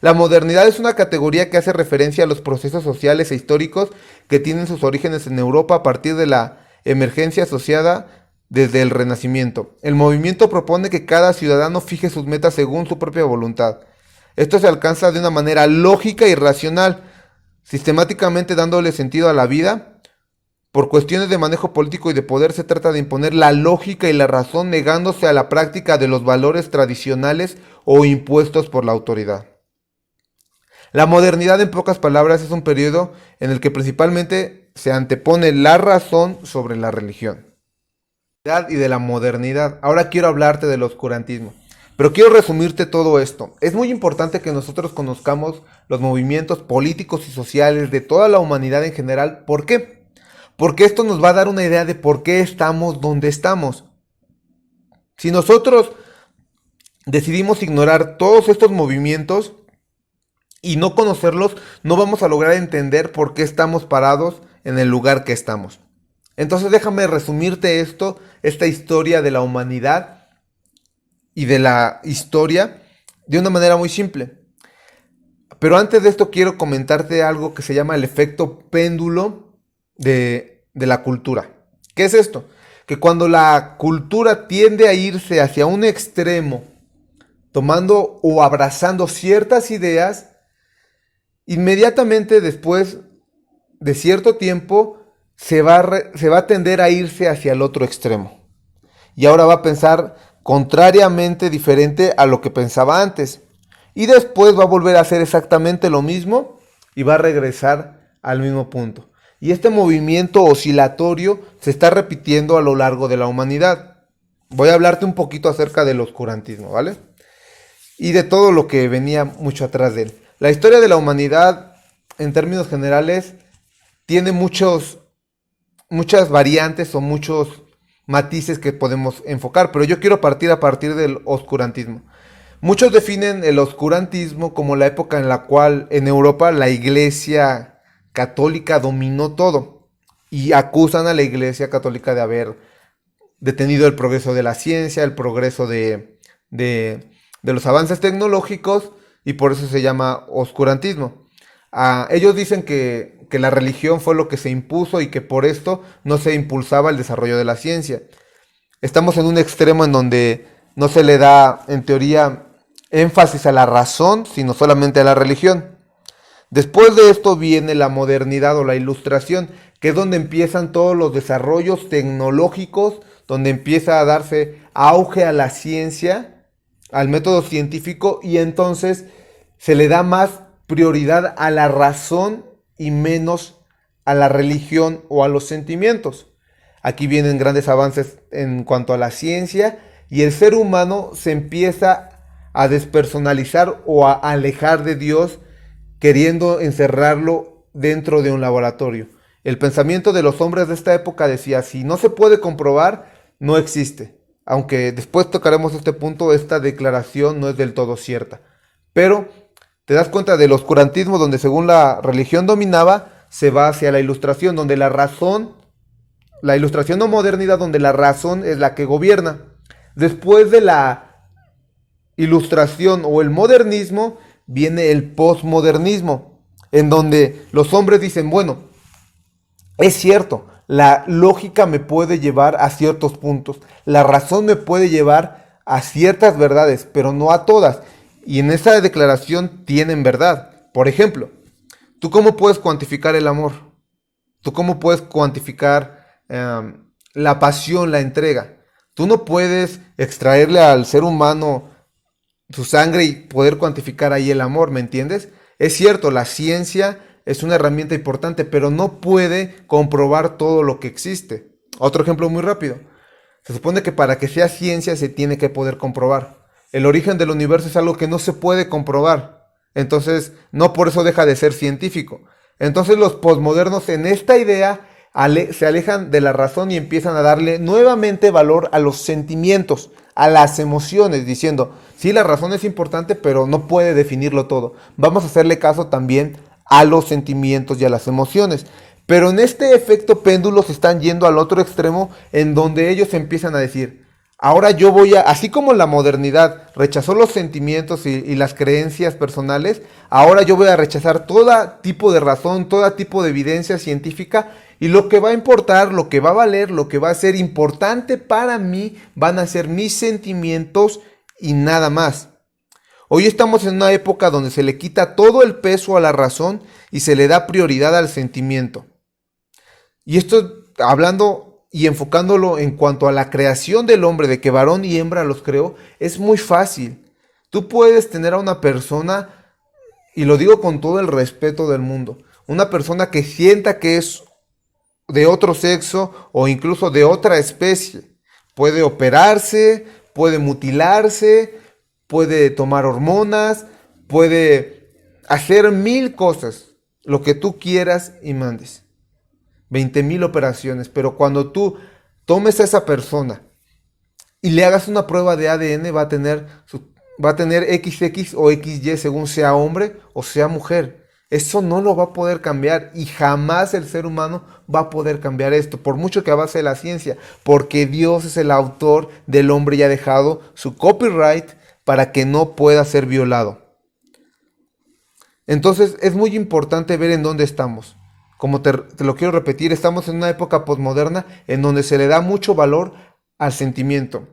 La modernidad es una categoría que hace referencia a los procesos sociales e históricos que tienen sus orígenes en Europa a partir de la emergencia asociada desde el Renacimiento. El movimiento propone que cada ciudadano fije sus metas según su propia voluntad. Esto se alcanza de una manera lógica y racional, sistemáticamente dándole sentido a la vida. Por cuestiones de manejo político y de poder se trata de imponer la lógica y la razón negándose a la práctica de los valores tradicionales o impuestos por la autoridad. La modernidad, en pocas palabras, es un periodo en el que principalmente se antepone la razón sobre la religión. Y de la modernidad. Ahora quiero hablarte del oscurantismo. Pero quiero resumirte todo esto. Es muy importante que nosotros conozcamos los movimientos políticos y sociales de toda la humanidad en general. ¿Por qué? Porque esto nos va a dar una idea de por qué estamos donde estamos. Si nosotros decidimos ignorar todos estos movimientos y no conocerlos, no vamos a lograr entender por qué estamos parados en el lugar que estamos. Entonces déjame resumirte esta historia de la humanidad y de la historia de una manera muy simple. Pero antes de esto quiero comentarte algo que se llama el efecto péndulo de la cultura. ¿Qué es esto? Que cuando la cultura tiende a irse hacia un extremo, tomando o abrazando ciertas ideas, inmediatamente después de cierto tiempo se va a tender a irse hacia el otro extremo. Y ahora va a pensar contrariamente diferente a lo que pensaba antes. Y después va a volver a hacer exactamente lo mismo y va a regresar al mismo punto. Y este movimiento oscilatorio se está repitiendo a lo largo de la humanidad. Voy a hablarte un poquito acerca del oscurantismo, ¿vale? Y de todo lo que venía mucho atrás de él. La historia de la humanidad, en términos generales, tiene muchas variantes o muchos matices que podemos enfocar, pero yo quiero partir a partir del oscurantismo. Muchos definen el oscurantismo como la época en la cual en Europa la iglesia católica dominó todo y acusan a la iglesia católica de haber detenido el progreso de la ciencia, el progreso de los avances tecnológicos, y por eso se llama oscurantismo. Ellos dicen que la religión fue lo que se impuso y que por esto no se impulsaba el desarrollo de la ciencia. Estamos en un extremo en donde no se le da, en teoría, énfasis a la razón, sino solamente a la religión. Después de esto viene la modernidad o la ilustración, que es donde empiezan todos los desarrollos tecnológicos, donde empieza a darse auge a la ciencia, al método científico, y entonces se le da más prioridad a la razón y menos a la religión o a los sentimientos. Aquí vienen grandes avances en cuanto a la ciencia y el ser humano se empieza a despersonalizar o a alejar de Dios, queriendo encerrarlo dentro de un laboratorio. El pensamiento de los hombres de esta época decía, si no se puede comprobar, no existe. Aunque después tocaremos este punto, esta declaración no es del todo cierta. Pero te das cuenta del oscurantismo donde según la religión dominaba, se va hacia la ilustración, donde la ilustración o modernidad, donde la razón es la que gobierna. Después de la ilustración o el modernismo, viene el posmodernismo, en donde los hombres dicen, bueno, es cierto, la lógica me puede llevar a ciertos puntos, la razón me puede llevar a ciertas verdades, pero no a todas. Y en esa declaración tienen verdad. Por ejemplo, ¿tú cómo puedes cuantificar el amor? ¿Tú cómo puedes cuantificar la pasión, la entrega? Tú no puedes extraerle al ser humano su sangre y poder cuantificar ahí el amor, ¿me entiendes? Es cierto, la ciencia es una herramienta importante, pero no puede comprobar todo lo que existe. Otro ejemplo muy rápido. Se supone que para que sea ciencia se tiene que poder comprobar. El origen del universo es algo que no se puede comprobar. Entonces, no por eso deja de ser científico. Entonces los posmodernos en esta idea se alejan de la razón y empiezan a darle nuevamente valor a los sentimientos, a las emociones, diciendo, sí, la razón es importante, pero no puede definirlo todo. Vamos a hacerle caso también a los sentimientos y a las emociones. Pero en este efecto péndulo se están yendo al otro extremo, en donde ellos empiezan a decir, ahora yo voy a, así como la modernidad rechazó los sentimientos y las creencias personales, ahora yo voy a rechazar todo tipo de razón, todo tipo de evidencia científica, y lo que va a importar, lo que va a valer, lo que va a ser importante para mí, van a ser mis sentimientos y nada más. Hoy estamos en una época donde se le quita todo el peso a la razón y se le da prioridad al sentimiento. Y esto hablando y enfocándolo en cuanto a la creación del hombre, de que varón y hembra los creó, es muy fácil. Tú puedes tener a una persona, y lo digo con todo el respeto del mundo, una persona que sienta que es de otro sexo o incluso de otra especie. Puede operarse, puede mutilarse, puede tomar hormonas, puede hacer 1000 cosas, lo que tú quieras y mandes. 20,000 operaciones, pero cuando tú tomes a esa persona y le hagas una prueba de ADN, va a tener XX o XY según sea hombre o sea mujer. Eso no lo va a poder cambiar y jamás el ser humano va a poder cambiar esto, por mucho que avance la ciencia, porque Dios es el autor del hombre y ha dejado su copyright para que no pueda ser violado. Entonces es muy importante ver en dónde estamos. Como te lo quiero repetir, estamos en una época posmoderna en donde se le da mucho valor al sentimiento.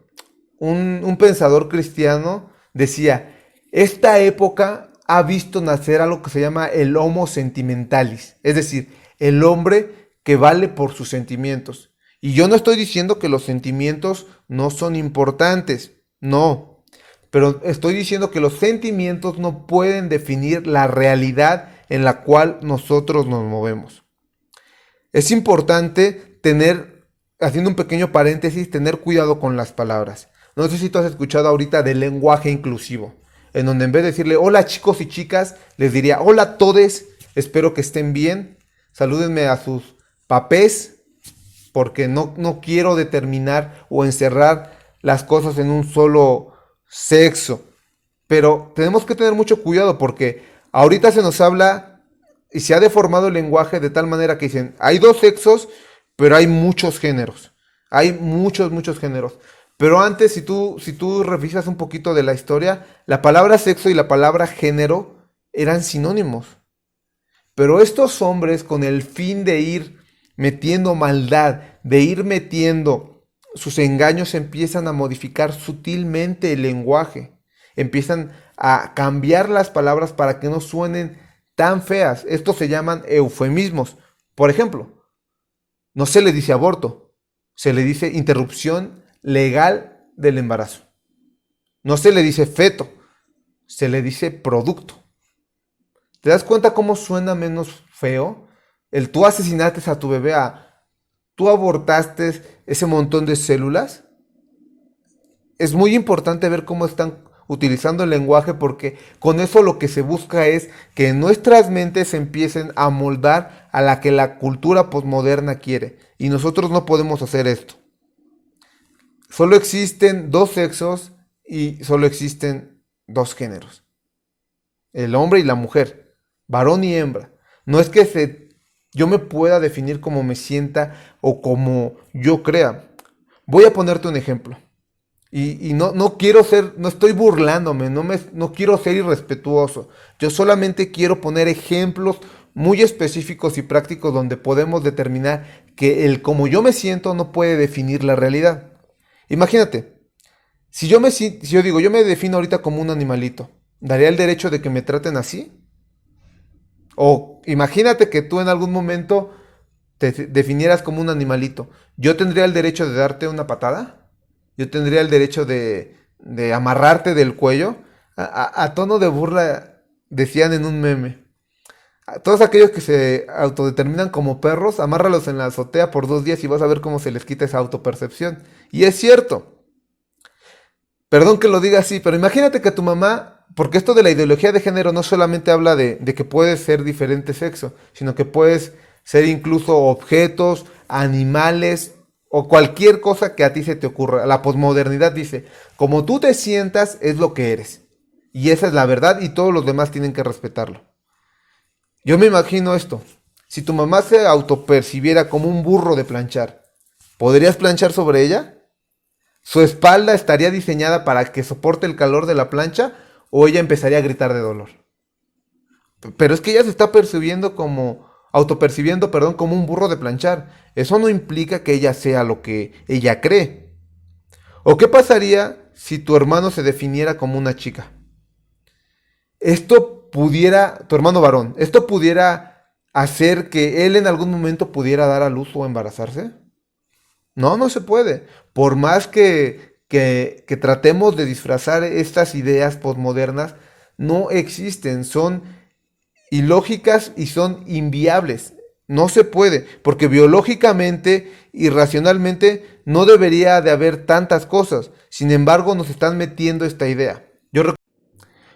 Un pensador cristiano decía, esta época ha visto nacer algo que se llama el homo sentimentalis, es decir, el hombre que vale por sus sentimientos. Y yo no estoy diciendo que los sentimientos no son importantes, no, pero estoy diciendo que los sentimientos no pueden definir la realidad en la cual nosotros nos movemos. Es importante tener, haciendo un pequeño paréntesis, tener cuidado con las palabras. No sé si tú has escuchado ahorita del lenguaje inclusivo, en donde en vez de decirle hola chicos y chicas, les diría hola todes, espero que estén bien, salúdenme a sus papés, porque no quiero determinar o encerrar las cosas en un solo sexo. Pero tenemos que tener mucho cuidado porque ahorita se nos habla y se ha deformado el lenguaje de tal manera que dicen, hay 2 sexos, pero hay muchos géneros. Hay muchos géneros. Pero antes, si tú revisas un poquito de la historia, la palabra sexo y la palabra género eran sinónimos. Pero estos hombres, con el fin de ir metiendo maldad, de ir metiendo sus engaños, empiezan a modificar sutilmente el lenguaje, empiezan a cambiar las palabras para que no suenen tan feas. Estos se llaman eufemismos. Por ejemplo, no se le dice aborto, se le dice interrupción legal del embarazo. No se le dice feto, se le dice producto. ¿Te das cuenta cómo suena menos feo? El tú asesinaste a tu bebé, tú abortaste ese montón de células. Es muy importante ver cómo están utilizando el lenguaje, porque con eso lo que se busca es que nuestras mentes se empiecen a moldar a la que la cultura posmoderna quiere. Y nosotros no podemos hacer esto. Solo existen dos sexos y solo existen dos géneros. El hombre y la mujer, varón y hembra. No es que yo me pueda definir como me sienta o como yo crea. Voy a ponerte un ejemplo. Y no quiero ser, no estoy burlándome, no quiero ser irrespetuoso. Yo solamente quiero poner ejemplos muy específicos y prácticos donde podemos determinar que el como yo me siento no puede definir la realidad. Imagínate, si yo digo, yo me defino ahorita como un animalito, ¿daría el derecho de que me traten así? O imagínate que tú en algún momento te definieras como un animalito. ¿Yo tendría el derecho de darte una patada? ¿Yo tendría el derecho de amarrarte del cuello? A tono de burla decían en un meme: a todos aquellos que se autodeterminan como perros, amárralos en la azotea por 2 días y vas a ver cómo se les quita esa autopercepción. Y es cierto. Perdón que lo diga así, pero imagínate que tu mamá, porque esto de la ideología de género no solamente habla de que puedes ser diferente sexo, sino que puedes ser incluso objetos, animales o cualquier cosa que a ti se te ocurra. La posmodernidad dice, como tú te sientas es lo que eres. Y esa es la verdad y todos los demás tienen que respetarlo. Yo me imagino esto. Si tu mamá se autopercibiera como un burro de planchar, ¿podrías planchar sobre ella? ¿Su espalda estaría diseñada para que soporte el calor de la plancha o ella empezaría a gritar de dolor? Pero es que ella se está autopercibiendo, perdón, como un burro de planchar. Eso no implica que ella sea lo que ella cree. ¿O qué pasaría si tu hermano se definiera como una chica? Tu hermano varón, esto pudiera hacer que él en algún momento pudiera dar a luz o embarazarse. No se puede. Por más que tratemos de disfrazar estas ideas posmodernas, no existen, son ilógicas y son inviables. No se puede, porque biológicamente y racionalmente no debería de haber tantas cosas. Sin embargo, nos están metiendo esta idea.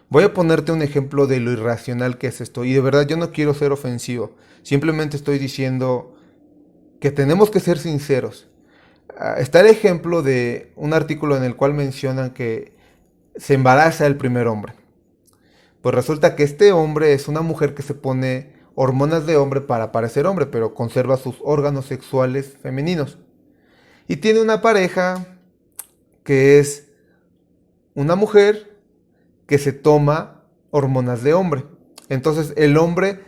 Voy a ponerte un ejemplo de lo irracional que es esto. Y de verdad yo no quiero ser ofensivo. Simplemente estoy diciendo que tenemos que ser sinceros. Está el ejemplo de un artículo en el cual mencionan que se embaraza el primer hombre. Pues resulta que este hombre es una mujer que se pone hormonas de hombre para parecer hombre, pero conserva sus órganos sexuales femeninos. Y tiene una pareja que es una mujer que se toma hormonas de hombre. Entonces el hombre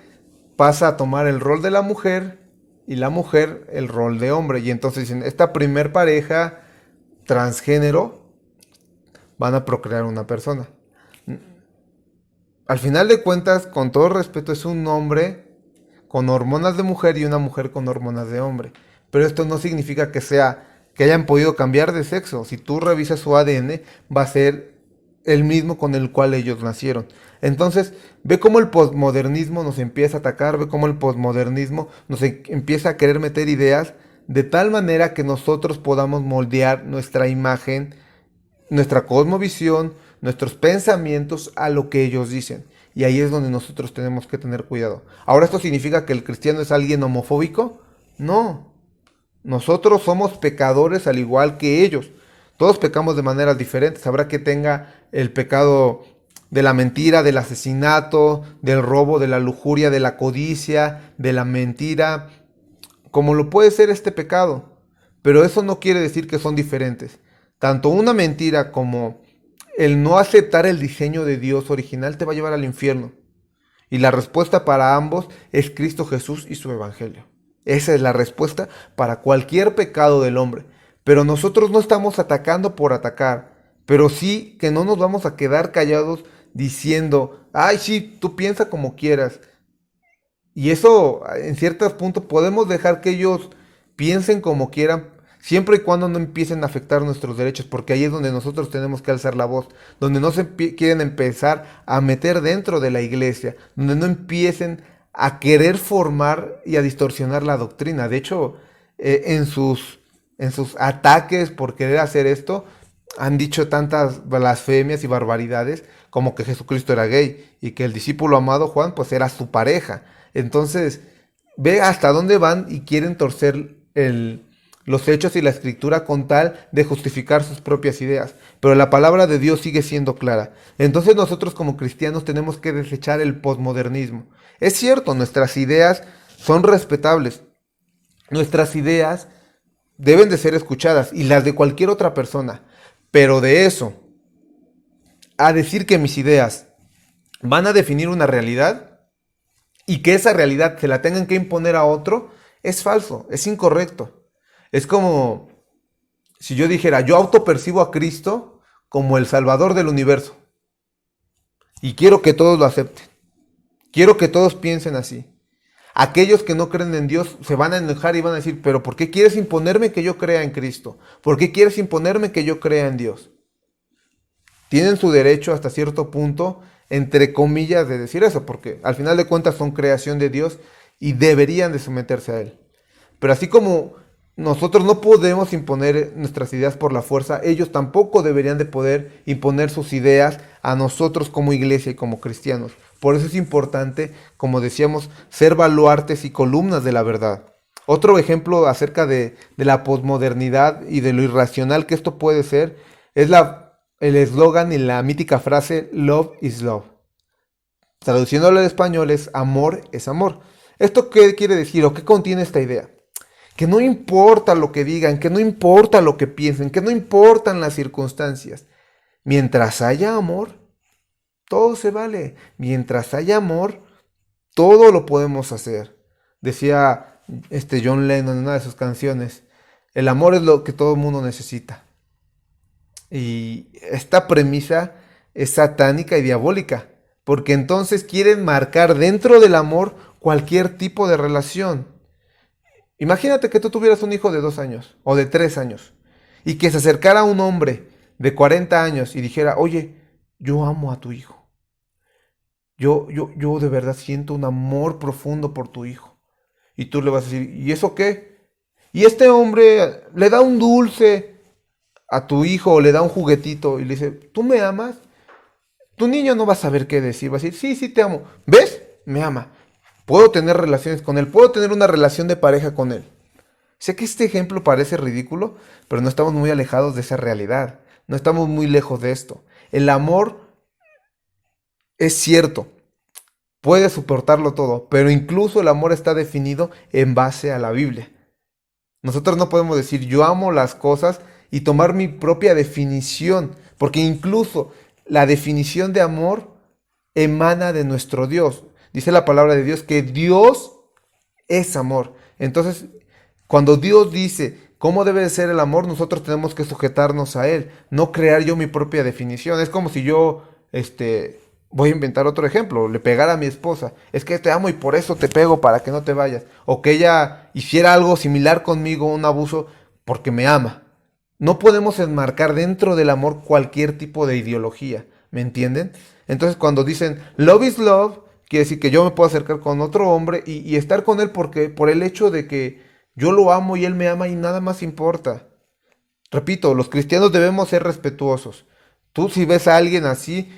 pasa a tomar el rol de la mujer y la mujer el rol de hombre. Y entonces dicen, esta primer pareja transgénero van a procrear una persona. Al final de cuentas, con todo respeto, es un hombre con hormonas de mujer y una mujer con hormonas de hombre. Pero esto no significa que hayan podido cambiar de sexo. Si tú revisas su ADN, va a ser el mismo con el cual ellos nacieron. Entonces, ve cómo el posmodernismo nos empieza a atacar, ve cómo el posmodernismo nos empieza a querer meter ideas de tal manera que nosotros podamos moldear nuestra imagen, nuestra cosmovisión, nuestros pensamientos a lo que ellos dicen. Y ahí es donde nosotros tenemos que tener cuidado. Ahora, ¿esto significa que el cristiano es alguien homofóbico? No. Nosotros somos pecadores al igual que ellos. Todos pecamos de maneras diferentes. Habrá que tenga el pecado de la mentira, del asesinato, del robo, de la lujuria, de la codicia, de la mentira, como lo puede ser este pecado. Pero eso no quiere decir que son diferentes. Tanto una mentira como el no aceptar el diseño de Dios original te va a llevar al infierno. Y la respuesta para ambos es Cristo Jesús y su evangelio. Esa es la respuesta para cualquier pecado del hombre. Pero nosotros no estamos atacando por atacar, pero sí que no nos vamos a quedar callados diciendo, ay, sí, tú piensa como quieras. Y eso, en ciertos puntos, podemos dejar que ellos piensen como quieran, siempre y cuando no empiecen a afectar nuestros derechos, porque ahí es donde nosotros tenemos que alzar la voz, donde no se quieren empezar a meter dentro de la iglesia, donde no empiecen a querer formar y a distorsionar la doctrina. De hecho, en sus ataques por querer hacer esto, han dicho tantas blasfemias y barbaridades como que Jesucristo era gay y que el discípulo amado Juan pues era su pareja. Entonces, ve hasta dónde van y quieren torcer los hechos y la escritura con tal de justificar sus propias ideas. Pero la palabra de Dios sigue siendo clara. Entonces nosotros como cristianos tenemos que desechar el posmodernismo. Es cierto, nuestras ideas son respetables. Nuestras ideas deben de ser escuchadas y las de cualquier otra persona. Pero de eso a decir que mis ideas van a definir una realidad y que esa realidad se la tengan que imponer a otro, es falso, es incorrecto. Es como si yo dijera, yo autopercibo a Cristo como el Salvador del universo. Y quiero que todos lo acepten. Quiero que todos piensen así. Aquellos que no creen en Dios se van a enojar y van a decir, pero ¿por qué quieres imponerme que yo crea en Cristo? ¿Por qué quieres imponerme que yo crea en Dios? Tienen su derecho hasta cierto punto, entre comillas, de decir eso, porque al final de cuentas son creación de Dios y deberían de someterse a Él. Pero así como nosotros no podemos imponer nuestras ideas por la fuerza, ellos tampoco deberían de poder imponer sus ideas a nosotros como iglesia y como cristianos. Por eso es importante, como decíamos, ser baluartes y columnas de la verdad. Otro ejemplo acerca de la posmodernidad y de lo irracional que esto puede ser es el eslogan y la mítica frase Love is Love. Traduciéndolo al español es amor es amor. ¿Esto qué quiere decir o qué contiene esta idea? Que no importa lo que digan, que no importa lo que piensen, que no importan las circunstancias. Mientras haya amor, todo se vale. Mientras haya amor, todo lo podemos hacer. Decía John Lennon en una de sus canciones, el amor es lo que todo el mundo necesita. Y esta premisa es satánica y diabólica, porque entonces quieren marcar dentro del amor cualquier tipo de relación. Imagínate que tú tuvieras un hijo de 2 años o de 3 años y que se acercara a un hombre de 40 años y dijera, oye, yo amo a tu hijo. Yo de verdad siento un amor profundo por tu hijo. Y tú le vas a decir, ¿y eso qué? Y este hombre le da un dulce a tu hijo o le da un juguetito y le dice, ¿tú me amas? Tu niño no va a saber qué decir, va a decir, sí, sí te amo. ¿Ves? Me ama. Puedo tener relaciones con él, puedo tener una relación de pareja con él. Sé que este ejemplo parece ridículo, pero no estamos muy alejados de esa realidad. No estamos muy lejos de esto. El amor es cierto, puede soportarlo todo, pero incluso el amor está definido en base a la Biblia. Nosotros no podemos decir yo amo las cosas y tomar mi propia definición, porque incluso la definición de amor emana de nuestro Dios. Dice la palabra de Dios que Dios es amor. Entonces, cuando Dios dice cómo debe de ser el amor, nosotros tenemos que sujetarnos a Él, no crear yo mi propia definición. Es como si yo, voy a inventar otro ejemplo, le pegara a mi esposa. Es que te amo y por eso te pego para que no te vayas. O que ella hiciera algo similar conmigo, un abuso, porque me ama. No podemos enmarcar dentro del amor cualquier tipo de ideología, ¿me entienden? Entonces cuando dicen love is love, quiere decir que yo me puedo acercar con otro hombre y estar con él porque, por el hecho de que yo lo amo y él me ama y nada más importa. Repito, los cristianos debemos ser respetuosos. Tú si ves a alguien así,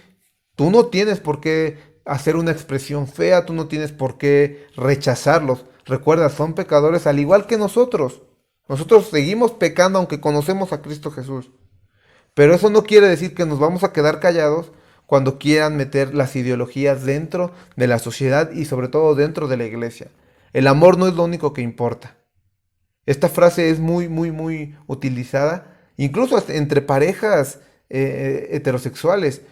tú no tienes por qué hacer una expresión fea, tú no tienes por qué rechazarlos. Recuerda, son pecadores al igual que nosotros. Nosotros seguimos pecando aunque conocemos a Cristo Jesús. Pero eso no quiere decir que nos vamos a quedar callados cuando quieran meter las ideologías dentro de la sociedad y sobre todo dentro de la iglesia. El amor no es lo único que importa. Esta frase es muy, muy, muy utilizada, incluso entre parejas heterosexuales.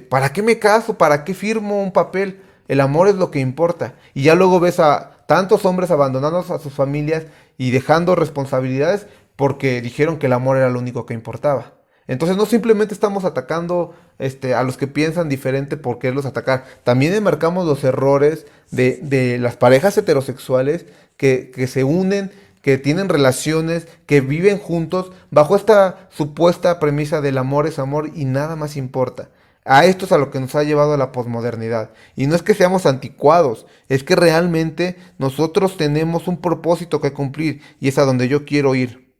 ¿Para qué me caso? ¿Para qué firmo un papel? El amor es lo que importa. Y ya luego ves a tantos hombres abandonando a sus familias y dejando responsabilidades porque dijeron que el amor era lo único que importaba. Entonces no simplemente estamos atacando a los que piensan diferente por quererlos atacar. También enmarcamos los errores de las parejas heterosexuales que se unen, que tienen relaciones, que viven juntos bajo esta supuesta premisa del amor es amor y nada más importa. A esto es a lo que nos ha llevado a la posmodernidad. Y no es que seamos anticuados, es que realmente nosotros tenemos un propósito que cumplir y es a donde yo quiero ir.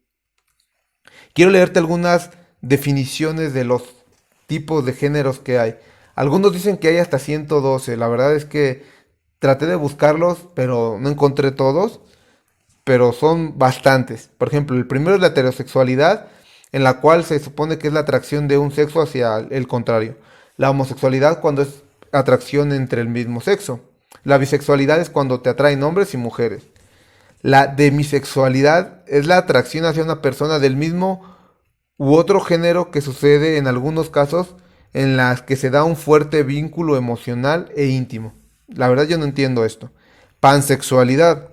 Quiero leerte algunas definiciones de los tipos de géneros que hay. Algunos dicen que hay hasta 112. La verdad es que traté de buscarlos, pero no encontré todos. Pero son bastantes. Por ejemplo, el primero es la heterosexualidad, en la cual se supone que es la atracción de un sexo hacia el contrario. La homosexualidad cuando es atracción entre el mismo sexo. La bisexualidad es cuando te atraen hombres y mujeres. La demisexualidad es la atracción hacia una persona del mismo u otro género que sucede en algunos casos en las que se da un fuerte vínculo emocional e íntimo. La verdad yo no entiendo esto. Pansexualidad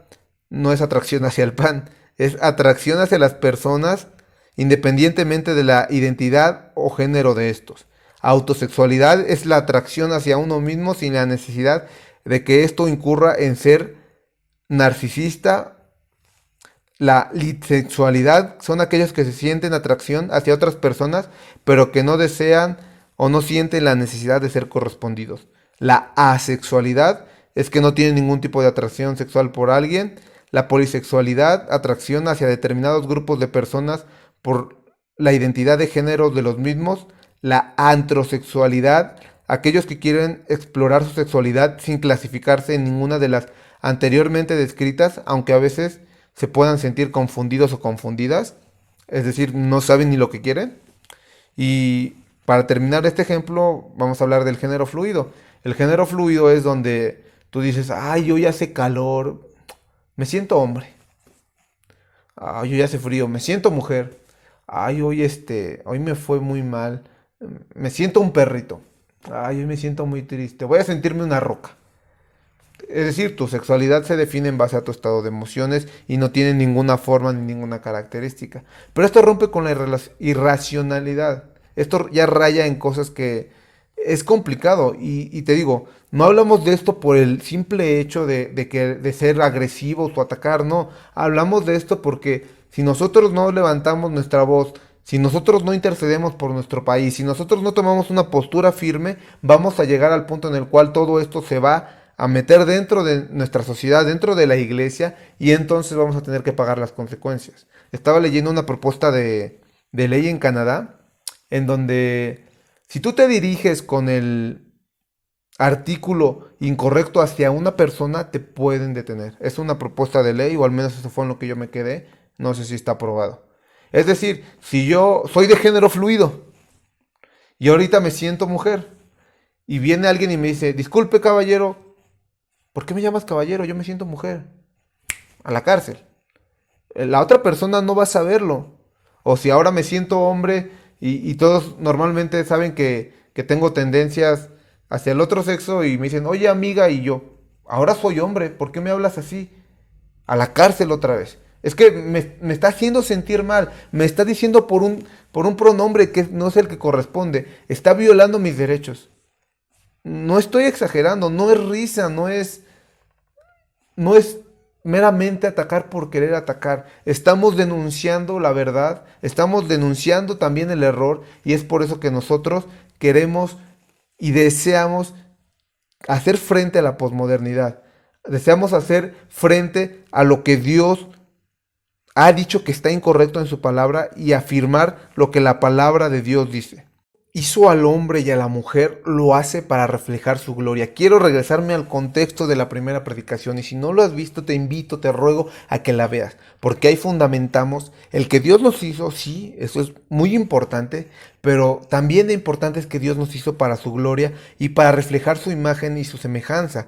no es atracción hacia el pan, es atracción hacia las personas independientemente de la identidad o género de estos. Autosexualidad es la atracción hacia uno mismo sin la necesidad de que esto incurra en ser narcisista. La lisexualidad son aquellos que se sienten atracción hacia otras personas, pero que no desean o no sienten la necesidad de ser correspondidos. La asexualidad es que no tienen ningún tipo de atracción sexual por alguien. La polisexualidad, atracción hacia determinados grupos de personas por la identidad de género de los mismos. La antrosexualidad, aquellos que quieren explorar su sexualidad sin clasificarse en ninguna de las anteriormente descritas, aunque a veces se puedan sentir confundidos o confundidas, es decir, no saben ni lo que quieren. Y para terminar este ejemplo, vamos a hablar del género fluido. El género fluido es donde tú dices, ay, hoy hace calor, me siento hombre. Ay, hoy hace frío, me siento mujer. Ay, hoy me fue muy mal, me siento un perrito. Ay, hoy me siento muy triste, voy a sentirme una roca. Es decir, tu sexualidad se define en base a tu estado de emociones y no tiene ninguna forma ni ninguna característica. Pero esto rompe con la irracionalidad. Esto ya raya en cosas que es complicado. Y te digo, no hablamos de esto por el simple hecho de ser agresivos o atacar, no. Hablamos de esto porque si nosotros no levantamos nuestra voz, si nosotros no intercedemos por nuestro país, si nosotros no tomamos una postura firme, vamos a llegar al punto en el cual todo esto se va a meter dentro de nuestra sociedad, dentro de la iglesia, y entonces vamos a tener que pagar las consecuencias. Estaba leyendo una propuesta de ley en Canadá, en donde si tú te diriges con el artículo incorrecto hacia una persona, te pueden detener. Es una propuesta de ley, o al menos eso fue en lo que yo me quedé, no sé si está aprobado. Es decir, si yo soy de género fluido y ahorita me siento mujer, y viene alguien y me dice, disculpe caballero, ¿por qué me llamas caballero? Yo me siento mujer. A la cárcel. La otra persona no va a saberlo. O si ahora me siento hombre y todos normalmente saben que tengo tendencias hacia el otro sexo y me dicen, oye amiga, y yo, ahora soy hombre, ¿por qué me hablas así? A la cárcel otra vez. Es que me está haciendo sentir mal. Me está diciendo por un pronombre que no es el que corresponde. Está violando mis derechos. No estoy exagerando, no es risa, no es meramente atacar por querer atacar. Estamos denunciando la verdad, estamos denunciando también el error y es por eso que nosotros queremos y deseamos hacer frente a la posmodernidad. Deseamos hacer frente a lo que Dios ha dicho que está incorrecto en su palabra y afirmar lo que la palabra de Dios dice. Hizo al hombre y a la mujer, lo hace para reflejar su gloria. Quiero regresarme al contexto de la primera predicación y si no lo has visto te invito, te ruego a que la veas, porque ahí fundamentamos el que Dios nos hizo, sí, eso es muy importante, pero también lo importante es que Dios nos hizo para su gloria y para reflejar su imagen y su semejanza.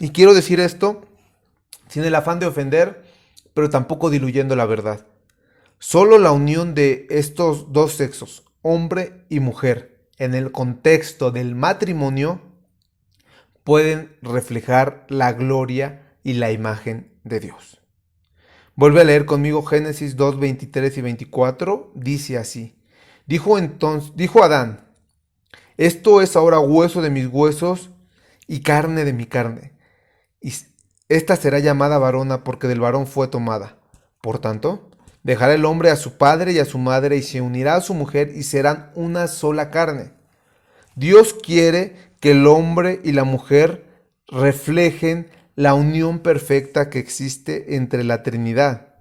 Y quiero decir esto sin el afán de ofender, pero tampoco diluyendo la verdad. Solo la unión de estos dos sexos, hombre y mujer, en el contexto del matrimonio, pueden reflejar la gloria y la imagen de Dios. Vuelve a leer conmigo Génesis 2, 23 y 24. Dice así: dijo Adán: esto es ahora hueso de mis huesos y carne de mi carne. Y esta será llamada varona porque del varón fue tomada. Por tanto, dejará el hombre a su padre y a su madre y se unirá a su mujer y serán una sola carne. Dios quiere que el hombre y la mujer reflejen la unión perfecta que existe entre la Trinidad.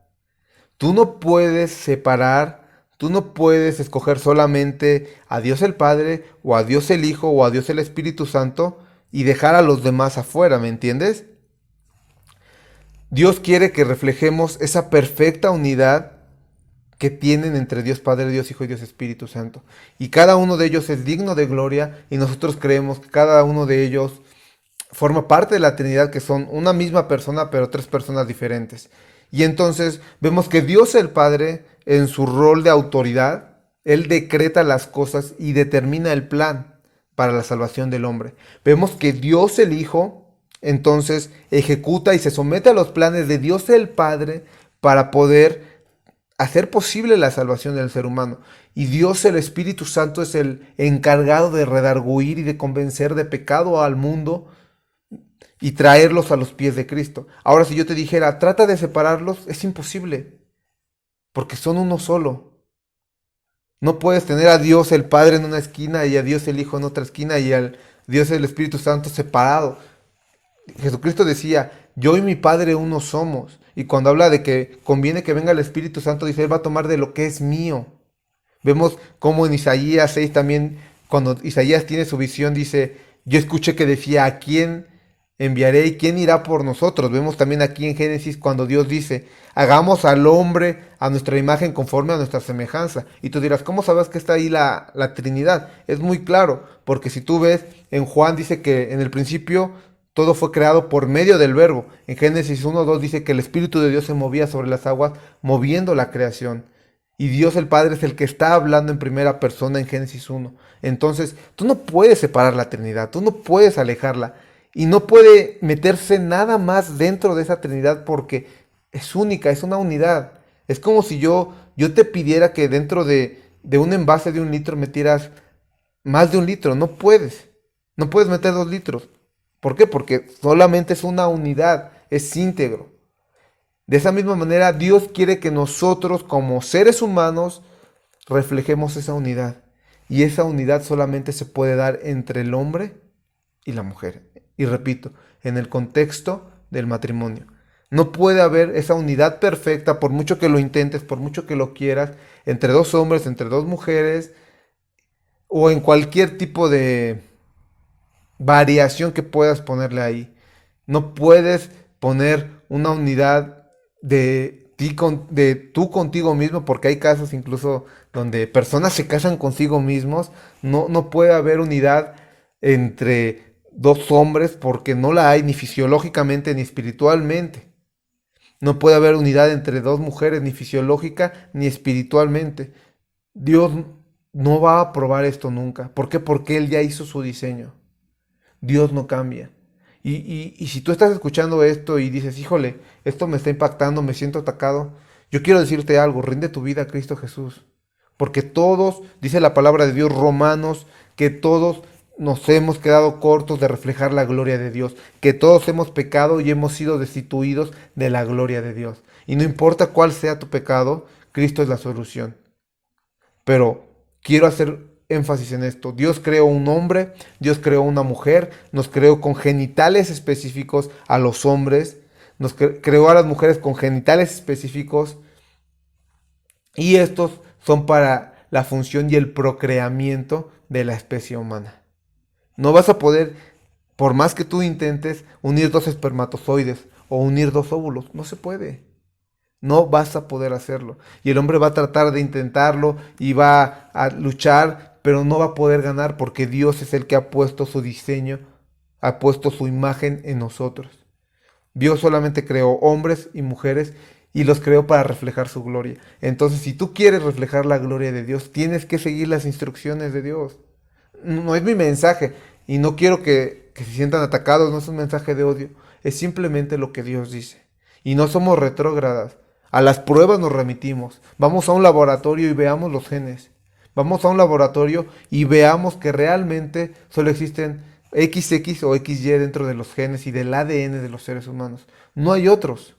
Tú no puedes separar, tú no puedes escoger solamente a Dios el Padre o a Dios el Hijo o a Dios el Espíritu Santo y dejar a los demás afuera, ¿me entiendes? Dios quiere que reflejemos esa perfecta unidad que tienen entre Dios Padre, Dios Hijo y Dios Espíritu Santo. Y cada uno de ellos es digno de gloria y nosotros creemos que cada uno de ellos forma parte de la Trinidad, que son una misma persona pero tres personas diferentes. Y entonces vemos que Dios el Padre, en su rol de autoridad, Él decreta las cosas y determina el plan para la salvación del hombre. Vemos que Dios el Hijo entonces ejecuta y se somete a los planes de Dios el Padre para poder hacer posible la salvación del ser humano. Y Dios el Espíritu Santo es el encargado de redarguir y de convencer de pecado al mundo y traerlos a los pies de Cristo. Ahora, si yo te dijera, trata de separarlos, es imposible, porque son uno solo. No puedes tener a Dios el Padre en una esquina y a Dios el Hijo en otra esquina y a Dios el Espíritu Santo separado. Jesucristo decía: yo y mi Padre uno somos. Y cuando habla de que conviene que venga el Espíritu Santo, dice: Él va a tomar de lo que es mío. Vemos cómo en Isaías 6 también, cuando Isaías tiene su visión, dice: yo escuché que decía, ¿a quién enviaré y quién irá por nosotros? Vemos también aquí en Génesis cuando Dios dice: hagamos al hombre a nuestra imagen conforme a nuestra semejanza. Y tú dirás: ¿cómo sabes que está ahí la Trinidad? Es muy claro, porque si tú ves, en Juan dice que en el principio todo fue creado por medio del Verbo. En Génesis 1:2 dice que el Espíritu de Dios se movía sobre las aguas, moviendo la creación. Y Dios el Padre es el que está hablando en primera persona en Génesis 1. Entonces, tú no puedes separar la Trinidad, tú no puedes alejarla. Y no puede meterse nada más dentro de esa Trinidad porque es única, es una unidad. Es como si yo te pidiera que dentro de un envase de 1 litro metieras más de 1 litro. No puedes. No puedes meter 2 litros. ¿Por qué? Porque solamente es una unidad, es íntegro. De esa misma manera, Dios quiere que nosotros como seres humanos reflejemos esa unidad. Y esa unidad solamente se puede dar entre el hombre y la mujer. Y repito, en el contexto del matrimonio. No puede haber esa unidad perfecta, por mucho que lo intentes, por mucho que lo quieras, entre dos hombres, entre dos mujeres, o en cualquier tipo de variación que puedas ponerle ahí. No puedes poner una unidad de tú contigo mismo, porque hay casos incluso donde personas se casan consigo mismos. No puede haber unidad entre dos hombres porque no la hay ni fisiológicamente ni espiritualmente. No puede haber unidad entre dos mujeres ni fisiológica ni espiritualmente. Dios no va a aprobar esto nunca. ¿Por qué? Porque Él ya hizo su diseño. Dios no cambia. Y si tú estás escuchando esto y dices: híjole, esto me está impactando, me siento atacado, yo quiero decirte algo: rinde tu vida a Cristo Jesús. Porque todos, dice la palabra de Dios, Romanos, que todos nos hemos quedado cortos de reflejar la gloria de Dios, que todos hemos pecado y hemos sido destituidos de la gloria de Dios. Y no importa cuál sea tu pecado, Cristo es la solución. Pero quiero hacer énfasis en esto: Dios creó un hombre, Dios creó una mujer, nos creó con genitales específicos a los hombres, nos creó a las mujeres con genitales específicos, y estos son para la función y el procreamiento de la especie humana. No vas a poder, por más que tú intentes, unir dos espermatozoides o unir dos óvulos. No se puede. No vas a poder hacerlo. Y el hombre va a tratar de intentarlo y va a luchar, pero no va a poder ganar porque Dios es el que ha puesto su diseño, ha puesto su imagen en nosotros. Dios solamente creó hombres y mujeres y los creó para reflejar su gloria. Entonces, si tú quieres reflejar la gloria de Dios, tienes que seguir las instrucciones de Dios. No es mi mensaje y no quiero que que se sientan atacados, no es un mensaje de odio, es simplemente lo que Dios dice. Y no somos retrógradas. A las pruebas nos remitimos. Vamos a un laboratorio y veamos los genes. Vamos a un laboratorio y veamos que realmente solo existen XX o XY dentro de los genes y del ADN de los seres humanos. No hay otros.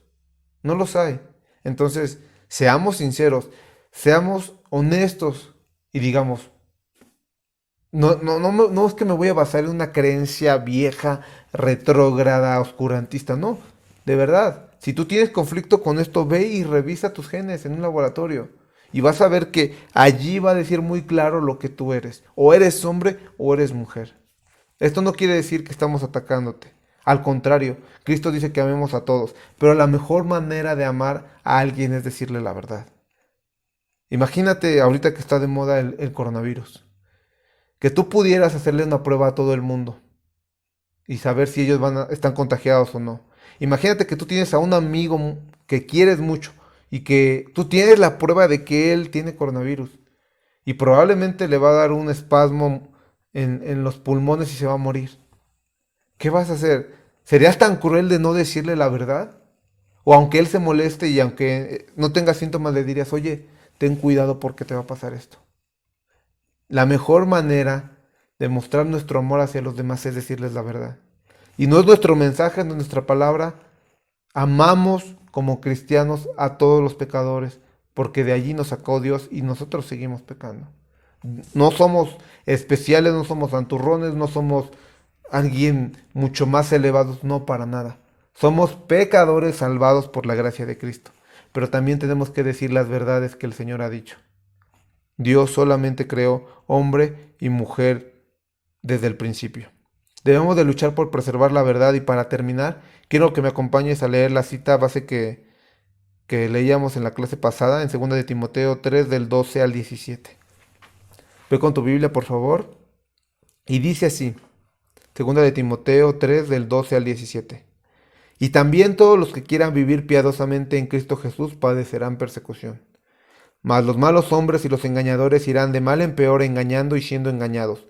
No los hay. Entonces, seamos sinceros, seamos honestos y digamos, no es que me voy a basar en una creencia vieja, retrógrada, oscurantista, no. De verdad, si tú tienes conflicto con esto, ve y revisa tus genes en un laboratorio. Y vas a ver que allí va a decir muy claro lo que tú eres. O eres hombre o eres mujer. Esto no quiere decir que estamos atacándote. Al contrario, Cristo dice que amemos a todos. Pero la mejor manera de amar a alguien es decirle la verdad. Imagínate ahorita que está de moda el coronavirus. Que tú pudieras hacerle una prueba a todo el mundo y saber si ellos están contagiados o no. Imagínate que tú tienes a un amigo que quieres mucho y que tú tienes la prueba de que él tiene coronavirus y probablemente le va a dar un espasmo en los pulmones y se va a morir. ¿Qué vas a hacer? ¿Serías tan cruel de no decirle la verdad? O aunque él se moleste y aunque no tenga síntomas le dirías, oye, ten cuidado porque te va a pasar esto. La mejor manera de mostrar nuestro amor hacia los demás es decirles la verdad. Y no es nuestro mensaje, no es nuestra palabra. Amamos como cristianos a todos los pecadores, porque de allí nos sacó Dios y nosotros seguimos pecando. No somos especiales, no somos santurrones, no somos alguien mucho más elevados, no para nada. Somos pecadores salvados por la gracia de Cristo. Pero también tenemos que decir las verdades que el Señor ha dicho. Dios solamente creó hombre y mujer desde el principio. Debemos de luchar por preservar la verdad y para terminar, quiero que me acompañes a leer la cita base que leíamos en la clase pasada, en 2 de Timoteo 3 del 12 al 17. Ve con tu Biblia, por favor, y dice así, 2 de Timoteo 3 del 12 al 17. Y también todos los que quieran vivir piadosamente en Cristo Jesús padecerán persecución. Mas los malos hombres y los engañadores irán de mal en peor engañando y siendo engañados.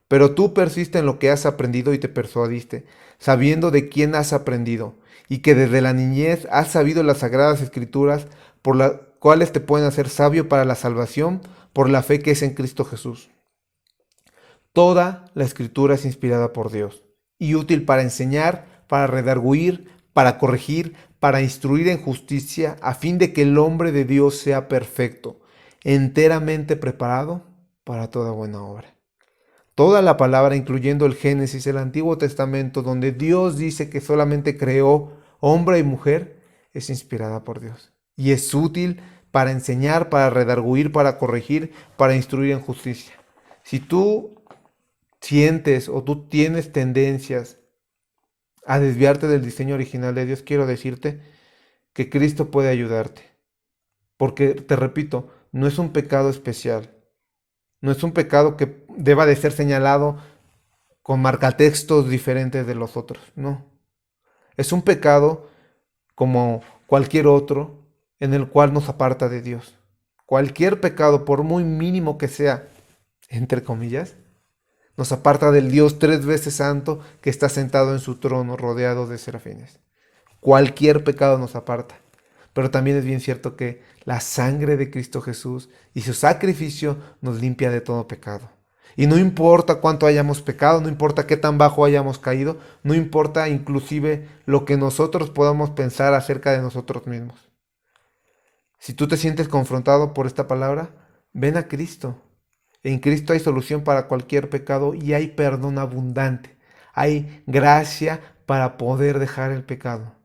Pero tú persiste en lo que has aprendido y te persuadiste, sabiendo de quién has aprendido, y que desde la niñez has sabido las sagradas escrituras, por las cuales te pueden hacer sabio para la salvación, por la fe que es en Cristo Jesús. Toda la escritura es inspirada por Dios, y útil para enseñar, para redarguir, para corregir, para instruir en justicia, a fin de que el hombre de Dios sea perfecto, enteramente preparado para toda buena obra. Toda la palabra, incluyendo el Génesis, el Antiguo Testamento, donde Dios dice que solamente creó hombre y mujer, es inspirada por Dios. Y es útil para enseñar, para redarguir, para corregir, para instruir en justicia. Si tú sientes o tú tienes tendencias a desviarte del diseño original de Dios, quiero decirte que Cristo puede ayudarte. Porque, te repito, no es un pecado especial. No es un pecado que deba de ser señalado con marcatextos diferentes de los otros. No. Es un pecado como cualquier otro en el cual nos aparta de Dios. Cualquier pecado, por muy mínimo que sea, entre comillas, nos aparta del Dios 3 veces santo que está sentado en su trono rodeado de serafines. Cualquier pecado nos aparta. Pero también es bien cierto que la sangre de Cristo Jesús y su sacrificio nos limpia de todo pecado. Y no importa cuánto hayamos pecado, no importa qué tan bajo hayamos caído, no importa inclusive lo que nosotros podamos pensar acerca de nosotros mismos. Si tú te sientes confrontado por esta palabra, ven a Cristo. En Cristo hay solución para cualquier pecado y hay perdón abundante. Hay gracia para poder dejar el pecado.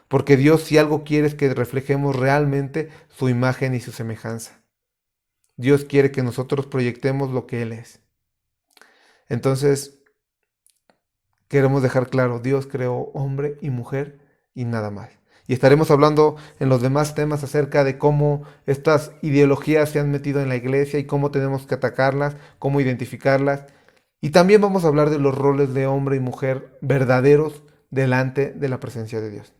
Porque Dios, si algo quiere, es que reflejemos realmente su imagen y su semejanza. Dios quiere que nosotros proyectemos lo que Él es. Entonces, queremos dejar claro, Dios creó hombre y mujer y nada más. Y estaremos hablando en los demás temas acerca de cómo estas ideologías se han metido en la iglesia y cómo tenemos que atacarlas, cómo identificarlas. Y también vamos a hablar de los roles de hombre y mujer verdaderos delante de la presencia de Dios.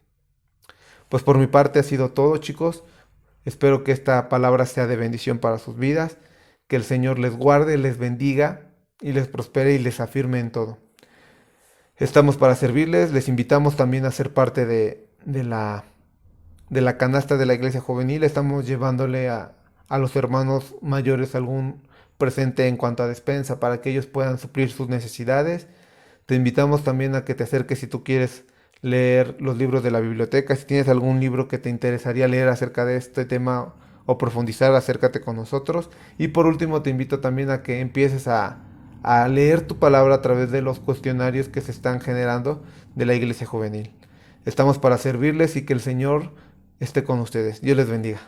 Pues por mi parte ha sido todo, chicos. Espero que esta palabra sea de bendición para sus vidas, que el Señor les guarde, les bendiga y les prospere y les afirme en todo. Estamos para servirles, les invitamos también a ser parte de la canasta de la iglesia juvenil. Estamos llevándole a los hermanos mayores algún presente en cuanto a despensa para que ellos puedan suplir sus necesidades. Te invitamos también a que te acerques si tú quieres leer los libros de la biblioteca. Si tienes algún libro que te interesaría leer acerca de este tema o profundizar, acércate con nosotros. Y por último, te invito también a que empieces a leer tu palabra a través de los cuestionarios que se están generando de la iglesia juvenil. Estamos para servirles y que el Señor esté con ustedes. Dios les bendiga.